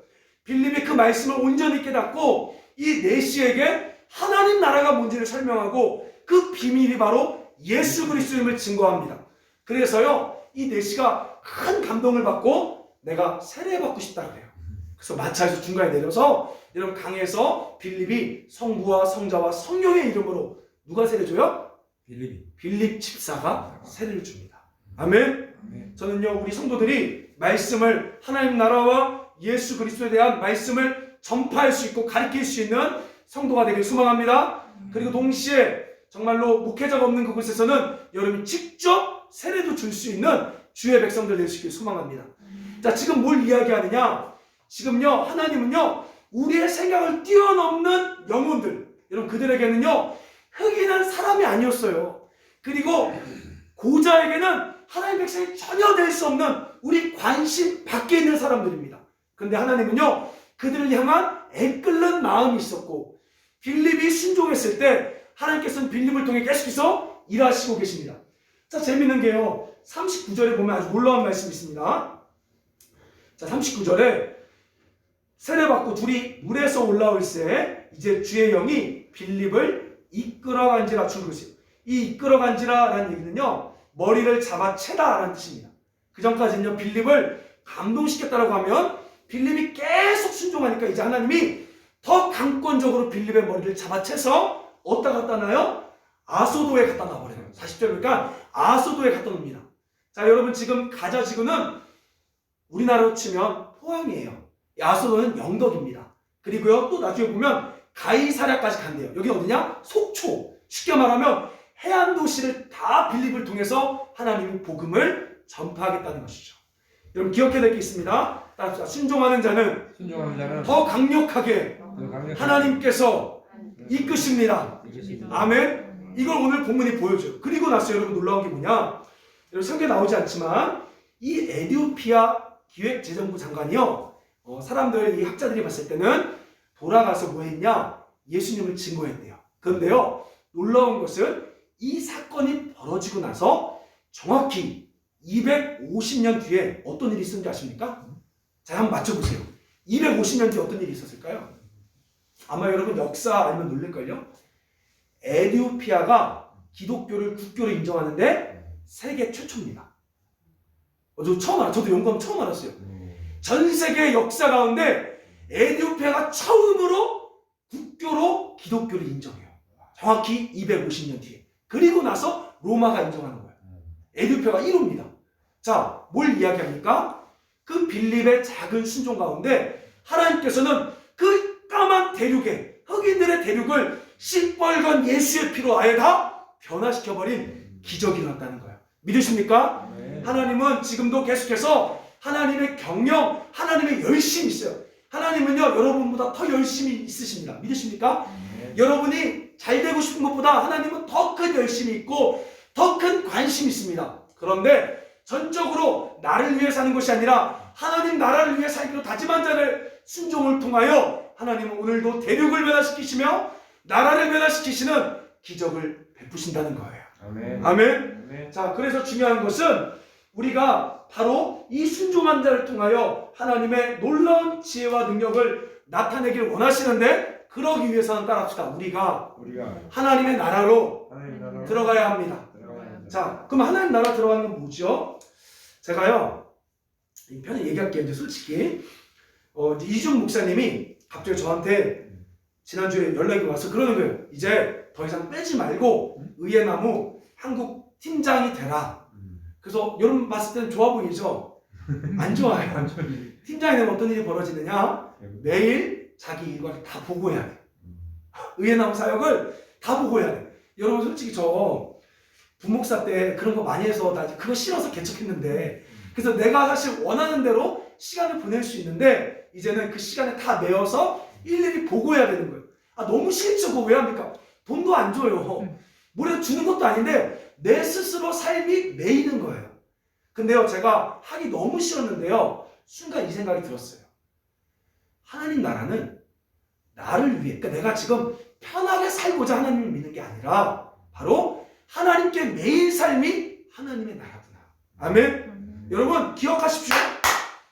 빌립이 그 말씀을 온전히 깨닫고 이 내시에게 하나님 나라가 뭔지를 설명하고 그 비밀이 바로 예수 그리스도임을 증거합니다. 그래서요 이 내시가 큰 감동을 받고 내가 세례받고 싶다 그래요. 그래서 마차에서 중간에 내려서 여러분 강에서 빌립이 성부와 성자와 성령의 이름으로 누가 세례줘요? 빌립 집사가 세례를 줍니다. 아멘. 저는요 우리 성도들이 말씀을 하나님 나라와 예수 그리스도에 대한 말씀을 전파할 수 있고 가르칠 수 있는 성도가 되길 소망합니다. 그리고 동시에 정말로 목회자가 없는 그곳에서는 여러분이 직접 세례도 줄 수 있는 주의 백성들 될 수 있길 소망합니다. 자 지금 뭘 이야기하느냐? 지금요 하나님은요 우리의 생각을 뛰어넘는 영혼들, 여러분 그들에게는요 흑인은 사람이 아니었어요. 그리고 고자에게는 하나님 백성이 전혀 될 수 없는 우리 관심 밖에 있는 사람들입니다. 그런데 하나님은요 그들을 향한 애끓는 마음이 있었고 빌립이 순종했을 때 하나님께서는 빌립을 통해 계속해서 일하시고 계십니다. 자 재밌는 게요 39절에 보면 아주 놀라운 말씀이 있습니다. 자 39절에 세례받고 둘이 물에서 올라올새 이제 주의 영이 빌립을 이끌어간지라. 줄거세요. 이 이끌어간지라라는 얘기는요 머리를 잡아채다라는 뜻입니다. 그 전까지는요 빌립을 감동시켰다라고 하면 빌립이 계속 순종하니까 이제 하나님이 더 강권적으로 빌립의 머리를 잡아채서 어디다 갖다 놔요? 아소도에 갖다 놔버려요. 40절 그러니까 아소도에 갖다 놓습니다. 자 여러분 지금 가자 지구는 우리나라로 치면 포항이에요. 아소도는 영덕입니다. 그리고요 또 나중에 보면 가이사랴까지 간대요. 여기 어디냐? 속초. 쉽게 말하면 해안 도시를 다 빌립을 통해서 하나님이 복음을 전파하겠다는 것이죠. 여러분 기억해야 될 게 있습니다. 따라합시다. 순종하는 자는 더 강력하게 하나님께서 이끄십니다. 아멘. 이걸 오늘 본문이 보여줘요. 그리고 나서 여러분 놀라운 게 뭐냐? 여러분 성경에 나오지 않지만 이 에티오피아 기획재정부 장관이요 사람들 이 학자들이 봤을 때는 돌아가서 뭐 했냐? 예수님을 증거했대요. 그런데요 놀라운 것은 이 사건이 벌어지고 나서 정확히 250년 뒤에 어떤 일이 있었는지 아십니까? 자 한번 맞춰보세요. 250년 뒤에 어떤 일이 있었을까요? 아마 여러분 역사 알면 놀랄걸요? 에티오피아가 기독교를 국교로 인정하는데 세계 최초입니다. 저 처음 알았어요. 저도 연구하면 처음 알았어요. 전 세계 역사 가운데 에티오피아가 처음으로 국교로 기독교를 인정해요. 정확히 250년 뒤에. 그리고 나서 로마가 인정하는 거예요. 에티오피아가 1호입니다. 자, 뭘 이야기합니까? 그 빌립의 작은 순종 가운데 하나님께서는 그 까만 대륙에 흑인들의 대륙을 시뻘건 예수의 피로 아예 다 변화시켜버린 기적이 일어났다는 거예요. 믿으십니까? 네. 하나님은 지금도 계속해서 하나님의 경영, 하나님의 열심이 있어요. 하나님은요, 여러분보다 더 열심히 있으십니다. 믿으십니까? 여러분이 잘 되고 싶은 것보다 하나님은 더 큰 열심이 있고 더 큰 관심이 있습니다. 그런데 전적으로 나를 위해 사는 것이 아니라 하나님 나라를 위해 살기로 다짐한 자를 순종을 통하여 하나님은 오늘도 대륙을 변화시키시며 나라를 변화시키시는 기적을 베푸신다는 거예요. 아멘. 아멘. 자, 그래서 중요한 것은 우리가 바로 이 순종한 자를 통하여 하나님의 놀라운 지혜와 능력을 나타내길 원하시는데, 그러기 위해서는 따라합시다. 우리가 하나님의 나라로 들어가야 합니다. 자, 그럼 하나님 나라 들어가는 건 뭐죠? 제가요, 이 편에 얘기할게요. 이제 솔직히 이제 이준 목사님이 갑자기 저한테 지난주에 연락이 와서 그러는 거예요. 이제 더 이상 빼지 말고 의예나무 한국 팀장이 되라. 그래서 여러분 봤을 때는 좋아 보이죠? 안 좋아요. 팀장이 되면 어떤 일이 벌어지느냐? 매일 자기 일과를 다 보고해야 돼. 의예나무 사역을 다 보고해야 돼. 여러분 솔직히 저 부목사 때 그런 거 많이 해서 나 그거 싫어서 개척했는데, 그래서 내가 사실 원하는 대로 시간을 보낼 수 있는데 이제는 그 시간에 다 메워서 일일이 보고해야 되는 거예요. 아, 너무 싫죠. 그거 왜 합니까? 돈도 안 줘요. 뭐래도 주는 것도 아닌데 내 스스로 삶이 메이는 거예요. 근데요, 제가 하기 너무 싫었는데요, 순간 이 생각이 들었어요. 하나님 나라는 나를 위해, 그러니까 내가 지금 편하게 살고자 하나님을 믿는 게 아니라 바로 하나님께 매일 삶이 하나님의 나라구나. 아멘. 여러분 기억하십시오.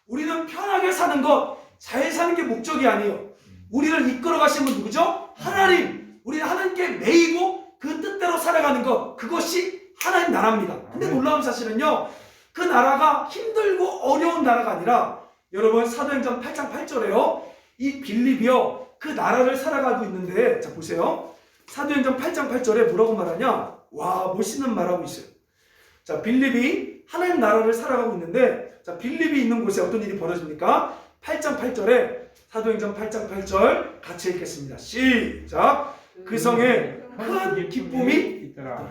우리는 편하게 사는 것, 잘 사는 게 목적이 아니에요. 우리를 이끌어 가시는 분 누구죠? 하나님. 우리는 하나님께 매이고 그 뜻대로 살아가는 것, 그것이 하나님 나라입니다. 근데 놀라운 사실은요, 그 나라가 힘들고 어려운 나라가 아니라, 여러분 사도행전 8장 8절에요, 이 빌립이요 그 나라를 살아가고 있는데, 자 보세요. 사도행전 8장 8절에 뭐라고 말하냐? 와, 멋있는 말하고 있어요. 자, 빌립이 하나님 나라를 살아가고 있는데, 자, 빌립이 있는 곳에 어떤 일이 벌어집니까? 8장 8절에, 사도행전 8장 8절 같이 읽겠습니다. 시작. 그 성에 큰 기쁨이 있더라.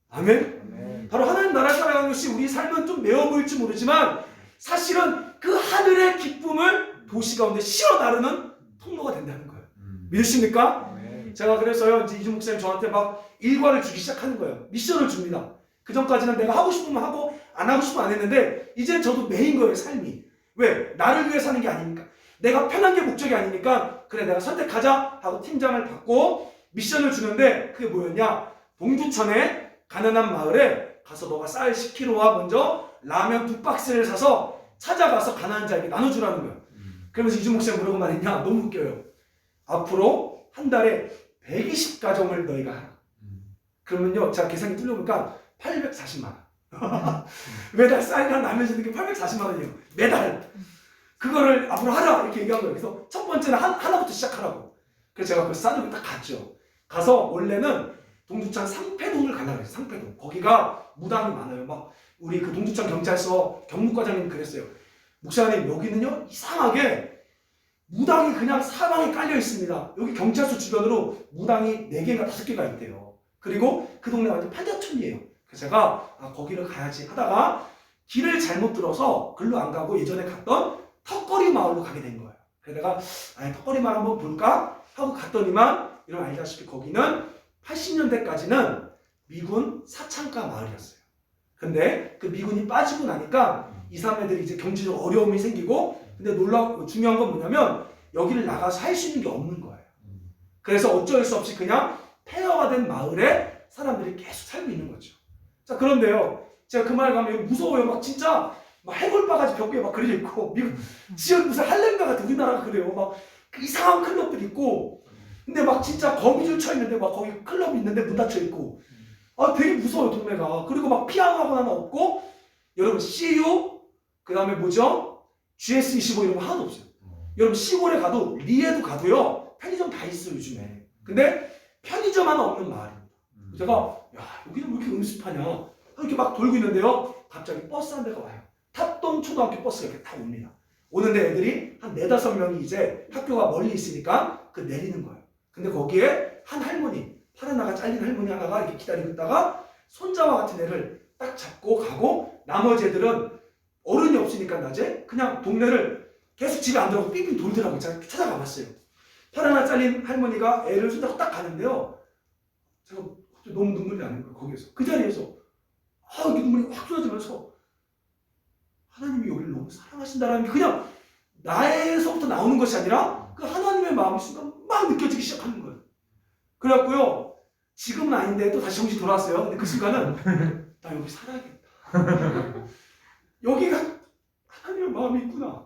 아멘. 바로 하나님 나라를 살아가는 것이 우리 삶은 좀 매워 보일지 모르지만 사실은 그 하늘의 기쁨을 도시 가운데 실어 나르는 통로가 된다는 거예요. 믿으십니까? 제가 그래서요, 이제 이준 목사님 저한테 막 일과를 주기 시작하는 거예요. 미션을 줍니다. 그 전까지는 내가 하고 싶으면 하고 안 하고 싶으면 안 했는데 이제 저도 메인 거예요, 삶이. 왜? 나를 위해 사는 게 아니니까. 내가 편한 게 목적이 아니니까, 그래 내가 선택하자 하고 팀장을 받고 미션을 주는데, 그게 뭐였냐? 동두천에 가난한 마을에 가서 너가 쌀 10kg와 먼저 라면 2박스를 사서 찾아가서 가난한 자에게 나눠주라는 거예요. 그러면서 이준 목사님 뭐라고 말했냐? 너무 웃겨요. 앞으로 한 달에 120가정을 너희가 하라. 그러면요, 제가 계산기 뚫려보니까 840만 원. 매달 쌀이랑 라면 주는 게 840만 원이에요. 매달. 그거를 앞으로 하라 이렇게 얘기한 거예요. 그래서 첫 번째는 하나부터 시작하라고. 그래서 제가 그 싸들고 딱 갔죠. 가서 원래는 동두천 상패동을 가려고 했어요. 상패동. 거기가 무당이 많아요. 막 우리 그 동두천 경찰서 경무과장님 그랬어요. 목사님, 여기는요 이상하게 무당이 그냥 사방에 깔려 있습니다. 여기 경찰서 주변으로 무당이 4개인가 5개가 있대요. 그리고 그 동네가 완전 팔자촌이에요. 그래서 제가 거기를 가야지 하다가 길을 잘못 들어서 글로 안 가고 예전에 갔던 턱걸이 마을로 가게 된 거예요. 그래서 내가 턱걸이 마을 한번 볼까 하고 갔더니만, 여러분 알다시피 거기는 80년대까지는 미군 사창가 마을이었어요. 근데 그 미군이 빠지고 나니까 이 사람들이 이제 경제적 어려움이 생기고, 근데 중요한 건 뭐냐면 여기를 나가서 할 수 있는 게 없는 거예요. 그래서 어쩔 수 없이 그냥 폐허화된 마을에 사람들이 계속 살고 있는 거죠. 자, 그런데요, 제가 그 마을 가면 무서워요. 막 진짜 막 해골바가지 벽에 막 그려져 있고, 미국 지역 무슨 할렘가 같은 우리나라가 그래요. 막 그 이상한 클럽들 있고, 근데 막 진짜 거미줄 쳐 있는데 막 거기 클럽 있는데 문 닫혀 있고, 되게 무서워요 동네가. 그리고 막 피아노 학원 하나 없고, 여러분 CU 그 다음에 뭐죠? GS25 이런 거 하나도 없어요. 여러분 시골에 가도 리에도 가도요 편의점 다 있어요 요즘에. 근데 편의점 하나 없는 마을입니다. 제가 야, 여기는 왜 이렇게 음습하냐 이렇게 막 돌고 있는데요, 갑자기 버스 한 대가 와요. 탑동 초등학교 버스가 이렇게 다 옵니다. 오는데 애들이 한 4-5명이 이제 학교가 멀리 있으니까 그 내리는 거예요. 근데 거기에 한 할머니, 팔 하나가 잘린 할머니 하나가 이렇게 기다리고 있다가 손자와 같은 애를 딱 잡고 가고, 나머지 애들은 어른이 없으니까 낮에 그냥 동네를 계속 집에 안 들어가고 삥삥 돌더라고요. 제가 찾아가 봤어요. 팔 하나 잘린 할머니가 애를 손잡고 딱 가는데요. 제가 너무 눈물이 나는 거예요. 거기에서 그 자리에서 이렇게 눈물이 확 쏟아지면서 하나님이 여기를 너무 사랑하신다라는 게 그냥 나에서부터 나오는 것이 아니라 그 하나님의 마음이 순간 막 느껴지기 시작하는 거예요. 그래갖고요, 지금은 아닌데 또 다시 정신 돌아왔어요. 근데 그 순간은 나 여기 살아야겠다. 여기가 하나님의 마음이 있구나.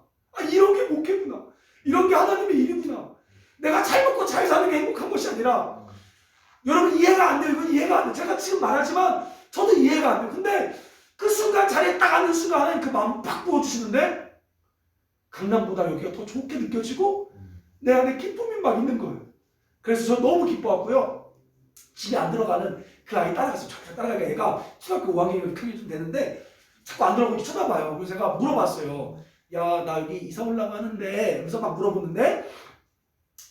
이런 게 목회구나. 이런 게 하나님의 일이구나. 내가 잘 먹고 잘 사는 게 행복한 것이 아니라, 여러분 이해가 안 돼요. 이건 이해가 안 돼요. 제가 지금 말하지만 저도 이해가 안 돼요. 근데 그 순간 자리에 딱 앉는 순간 하나님 그 마음 팍 부어주시는데 강남보다 여기가 더 좋게 느껴지고 내 안에 기쁨이 막 있는 거예요. 그래서 저 너무 기뻐갖고요, 집에 안 들어가는 그 아이 따라갔어요. 저 따라가니까 얘가 초등학교 5학년이 크게 좀 되는데 자꾸 안 들어가고 쳐다봐요. 그래서 제가 물어봤어요. 야, 나 여기 이사 올라가는데, 그래서 막 물어보는데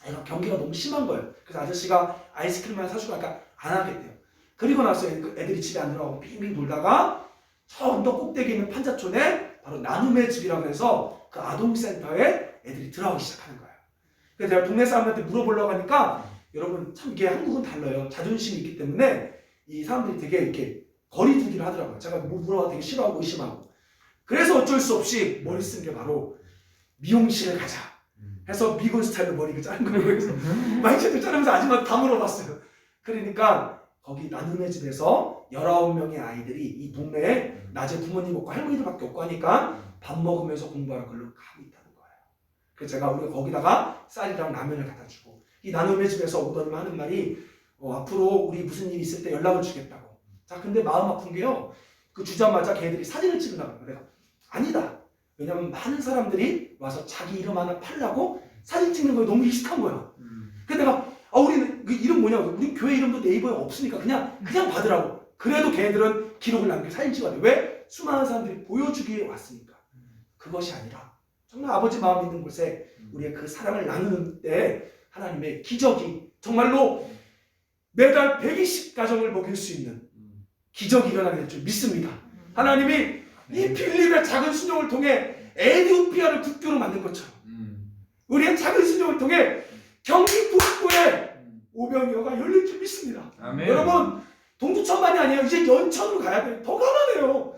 애가 경기가 너무 심한 거예요. 그래서 아저씨가 아이스크림만 사주고 아까 안 하겠대요. 그리고 나서 애들이 집에 안 들어가고 빙빙 돌다가 저 언덕 꼭대기 있는 판자촌에 바로 나눔의 집이라고 해서 그 아동센터에 애들이 들어가기 시작하는 거예요. 그래서 제가 동네 사람한테 물어보려고 하니까, 여러분 참 이게 한국은 달라요. 자존심이 있기 때문에 이 사람들이 되게 이렇게 거리두기를 하더라고요. 제가 뭐 물어봐도 되게 싫어하고 의심하고. 그래서 어쩔 수 없이 머리 쓴 게 바로 미용실을 가자 해서 미군 스타일로 머리를 자른 거예요. 그래서 마이크도 자르면서 아줌마한테 다 물어봤어요. 그러니까 거기 나눔의 집에서 19명의 아이들이 이 동네에 낮에 부모님 없고 할머니들밖에 없고 하니까 밥 먹으면서 공부하러 글로 가고 있다는 거예요. 그래서 제가 우리가 거기다가 쌀이랑 라면을 갖다 주고, 이 나눔의 집에서 오더니 하는 말이 앞으로 우리 무슨 일 있을 때 연락을 주겠다고. 자, 근데 마음 아픈 게요, 그 주자마자 걔들이 사진을 찍으라고. 내가 아니다. 왜냐면 많은 사람들이 와서 자기 이름 하나 팔라고 사진 찍는 거에 너무 익숙한 거야. 그래서 내가 우리는 그 이름 뭐냐고. 우리 교회 이름도 네이버에 없으니까 그냥 받으라고. 그래도 걔들은 기록을 남겨 사진 찍어야 돼. 왜? 수많은 사람들이 보여주기 위해 왔으니까. 그것이 아니라 정말 아버지 마음 있는 곳에 우리의 그 사랑을 나누는 때 하나님의 기적이 정말로 매달 120가정을 먹일 수 있는 기적이 일어나게 될 줄 믿습니다. 하나님이 이 빌립의 작은 순종을 통해 에디오피아를 국교로 만든 것처럼 우리의 작은 순종을 통해 경기 북부에 오병이어가 열릴 줄 믿습니다. 아멘. 여러분, 동두천만이 아니에요. 이제 연천으로 가야 돼요. 더 가난해요.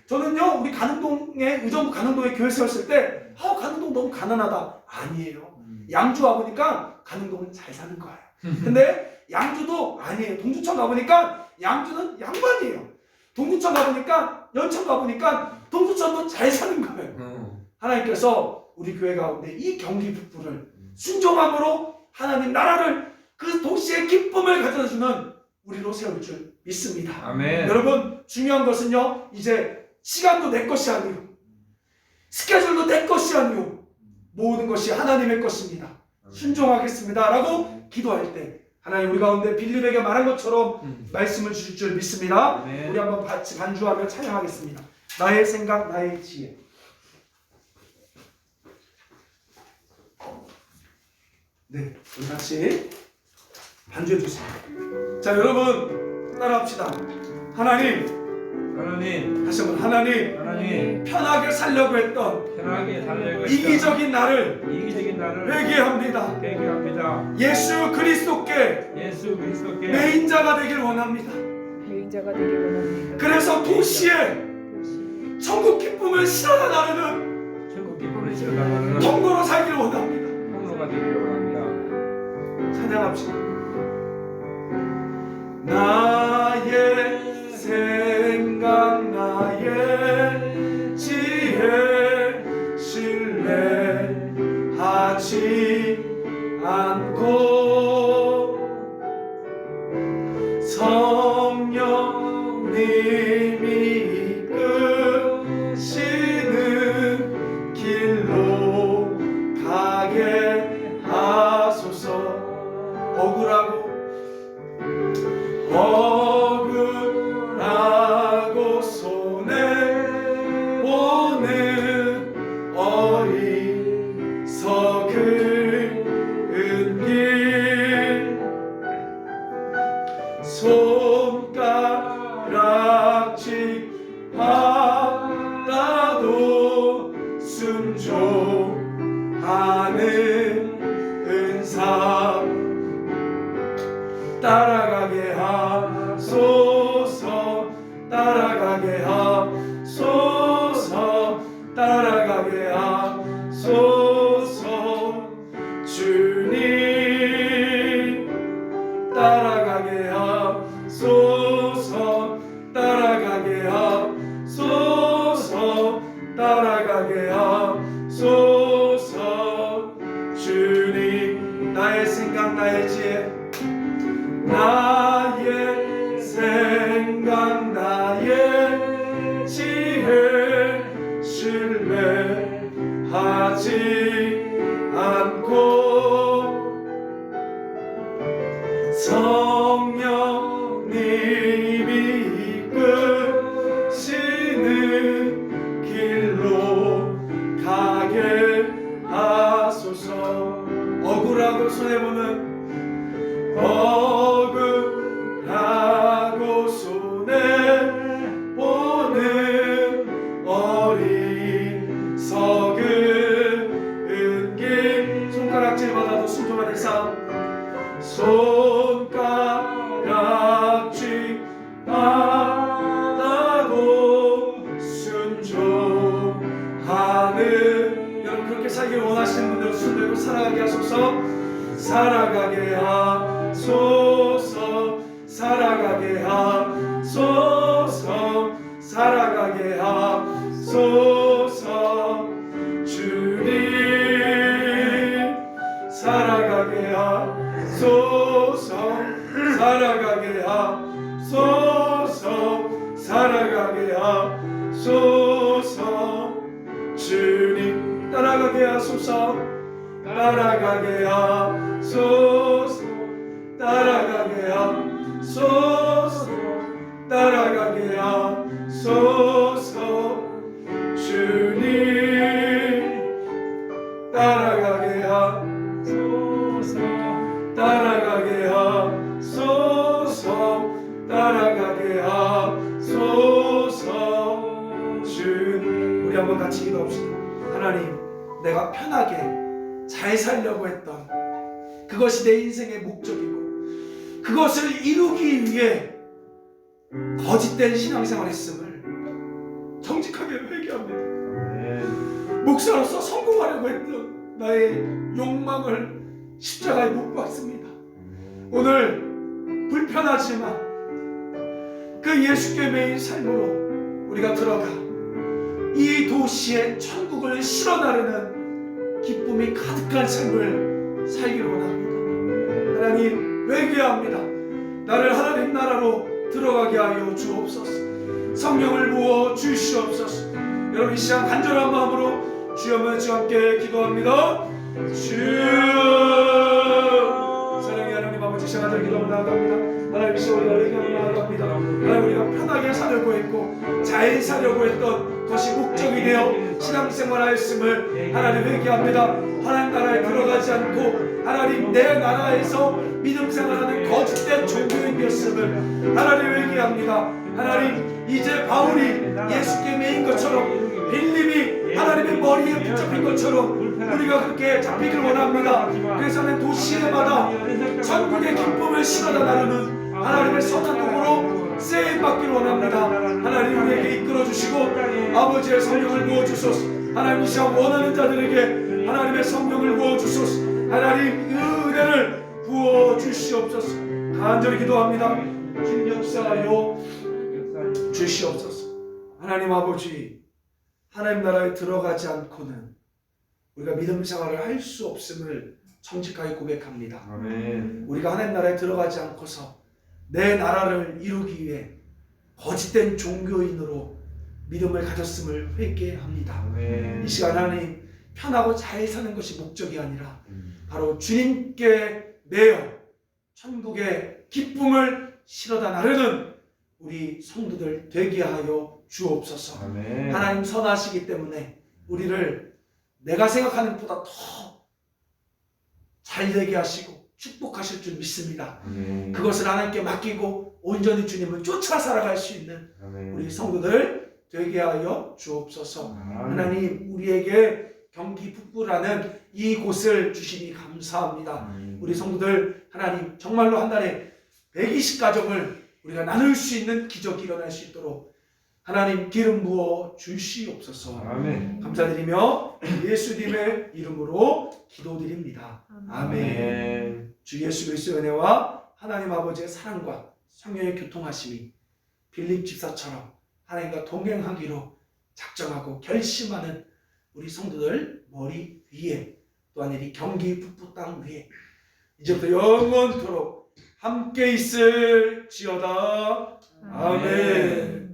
저는요, 우리 가능동에, 의정부 가능동에 교회 세웠을 때 가능동 너무 가난하다. 아니에요. 양주 와보니까 가능동은 잘 사는 거예요. 근데 양주도 아니에요. 동두천 가보니까 양주는 양반이에요. 동두천 가보니까, 연천 가보니까 동두천도 잘 사는 거예요. 하나님께서 우리 교회 가운데 이 경기 북부를 순종함으로 하나님 나라를, 그 도시의 기쁨을 가져다주는 우리로 세울 줄 믿습니다. 아멘. 여러분, 중요한 것은요, 이제 시간도 내 것이 아니요, 스케줄도 내 것이 아니요, 모든 것이 하나님의 것입니다. 순종하겠습니다 라고 기도할 때 하나님 우리 가운데 빌립에게 말한 것처럼 말씀을 주실 줄 믿습니다. 아멘. 우리 한번 같이 반주하며 찬양하겠습니다. 나의 생각, 나의 지혜. 네, 우리 같이 반주해 주세요. 자, 여러분 따라합시다. 하나님, 다시 한번 하나님, 편하게 살려고 했던 편하게 살려고 이기적인 나를 회개합니다. 회개합니다. 예수 그리스도께 매인자가 되길 원합니다. 그래서 도시에 천국 기쁨을 실어다 나르는 통로로 살기를 원합니다. 찬양합시다. 나의 생각, 나의 지혜 신뢰하지 않고 성령님이 이끄시는 길로 가게 하소서. 억울하고 손해보는 어리석은 길 손가락질 하나도 따라가게 하소서 따라가게 하소서 따라가게 하소서 주님 따라가게 하소서 따라가게 하소서 따라가게 하소서 주님 나의 생각 나의 지혜 나의 생각 나의 지혜 신뢰하지 않고 성령님이 이끄시는 길로 가게 하소서 억울하고 손해보는 억울하고 손해보는 어리석은 길 손가락질마다도 순종하는 삶 손가락질마다도 순종하는 여러분 그렇게 살기를 원하시는 분들 순종하고 살아가게 하소서 살아가게 하소서 살아가게 하소서 살아가게 하소서 주님 살아가게 하소서 살아가게 하소서 살아가게 하소서 주님 따라가게 하소서 따라가게 하소서 따라가게 하소서 따라가게 하소서 주님 따라가게 하소서 따라가게 하소서 따라가게 하소서 주님 우리 한번 같이 기도합시다. 하나님 내가 편하게 잘 살려고 했던 그것이 내 인생의 목적이고 그것을 이루기 위해 거짓된 신앙생활을 했음을 정직하게 회개합니다. 목사로서 성공하려고 했던 나의 욕망을 십자가에 못 박습니다. 오늘 불편하지만 그 예수께 매인 삶으로 우리가 들어가 이 도시에 천국을 실어 나르는 기쁨이 가득한 삶을 살기를 원합니다. 하나님 회개합니다. 나를 하나님 나라로 들어가게 하여 주옵소서. 성령을 부어 주시옵소서. 여러분 이 시간 간절한 마음으로 주여 주 함께 기도합니다. 주여 사랑의 하나님 아버지 시간 간절히 기도하며 나아갑니다. 하나님 이 시간 우리가 회개하며 나아갑니다. 하나님 우리가 편하게 살려고 했고 잘 살려고 했던 것이 목적이 되어 신앙생활하였음을 하나님 회개합니다. 하나님 나라에 들어가지 않고 하나님 내 나라에서 믿음생활하는 거짓된 종교인이었음을 하나님 회개합니다. 하나님 이제 바울이 예수께 매인 것처럼 빌립이 하나님의 머리에 붙잡힌 것처럼 우리가 그렇게 잡히길 원합니다. 그래서 하나님 도시에마다 천국의 기쁨을 실어다 나르는 하나님의 선한 도구로 쓰임받기를 원합니다. 하나님 우리에게 이끌어주시고 아버지의 성령을 부어주소서. 하나님 이 시간 원하는 자들에게 하나님의 성령을 부어주소서. 하나님 그 은혜를 부어주시옵소서. 간절히 기도합니다. 주님 역사하여 주시옵소서. 하나님 아버지 하나님 나라에 들어가지 않고는 우리가 믿음 생활을 할 수 없음을 정직하게 고백합니다. 아멘. 우리가 하나님 나라에 들어가지 않고서 내 나라를 이루기 위해 거짓된 종교인으로 믿음을 가졌음을 회개합니다. 아멘. 이 시간 하나님 편하고 잘 사는 것이 목적이 아니라 바로 주님께 매여 천국의 기쁨을 실어다 나르는 우리 성도들 되게 하여 주옵소서. 아멘. 하나님 선하시기 때문에 우리를 내가 생각하는 것보다 더 잘되게 하시고 축복하실 줄 믿습니다. 아멘. 그것을 하나님께 맡기고 온전히 주님을 쫓아 살아갈 수 있는 아멘. 우리 성도들 되게 하여 주옵소서. 아멘. 하나님 우리에게 경기 북부라는 이 곳을 주시니 감사합니다. 아멘. 우리 성도들 하나님 정말로 한 달에 120가정을 우리가 나눌 수 있는 기적이 일어날 수 있도록 하나님 기름 부어 주시옵소서. 아멘. 감사드리며 예수님의 이름으로 기도드립니다. 아멘. 주 예수 그리스도의 은혜와 하나님 아버지의 사랑과 성령의 교통하심이 빌립 집사처럼 하나님과 동행하기로 작정하고 결심하는 우리 성도들 머리 위에, 또한 이 경기 북부 땅 위에 이제부터 영원토록 함께 있을지어다. 아멘.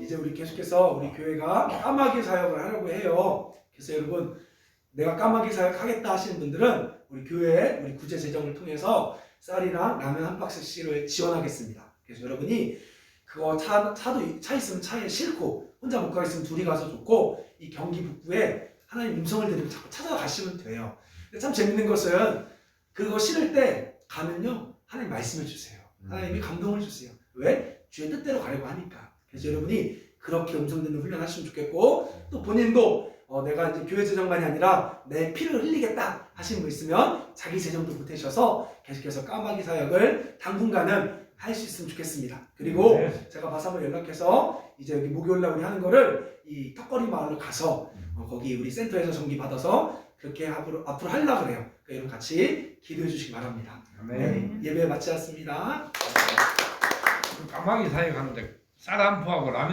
이제 우리 계속해서 우리 교회가 까마귀 사역을 하려고 해요. 그래서 여러분, 내가 까마귀 사역 하겠다 하시는 분들은 우리 교회 우리 구제 재정을 통해서 쌀이랑 라면 한 박스씩을 지원하겠습니다. 그래서 여러분이 그거 차 있으면 차에 싣고 혼자 못 가겠으면 둘이 가서 좋고, 이 경기 북부에 하나님 음성을 들으면 자꾸 찾아가시면 돼요. 근데 참 재밌는 것은 그거 실을 때 가면요, 하나님 말씀을 주세요. 하나님이 감동을 주세요. 왜? 주의 뜻대로 가려고 하니까. 그래서 여러분이 그렇게 음성 듣는 훈련하시면 좋겠고, 또 본인도 내가 이제 교회 재정만이 아니라 내 피를 흘리겠다 하시는 분 있으면 자기 재정도 보태셔서 계속해서 까마귀 사역을 당분간은 할 수 있으면 좋겠습니다. 그리고 제가 봐서 한번 연락해서 이제 여기 목요일날 우리 하는 거를 이 턱걸이 마을로 가서 거기 우리 센터에서 전기 받아서 그렇게 앞으로 하려고 그래요. 그러니까 여러분 같이 기도해 주시기 바랍니다. 네, 예배 마치겠습니다. 까마귀 사역하는데 쌀 한 포하고 라면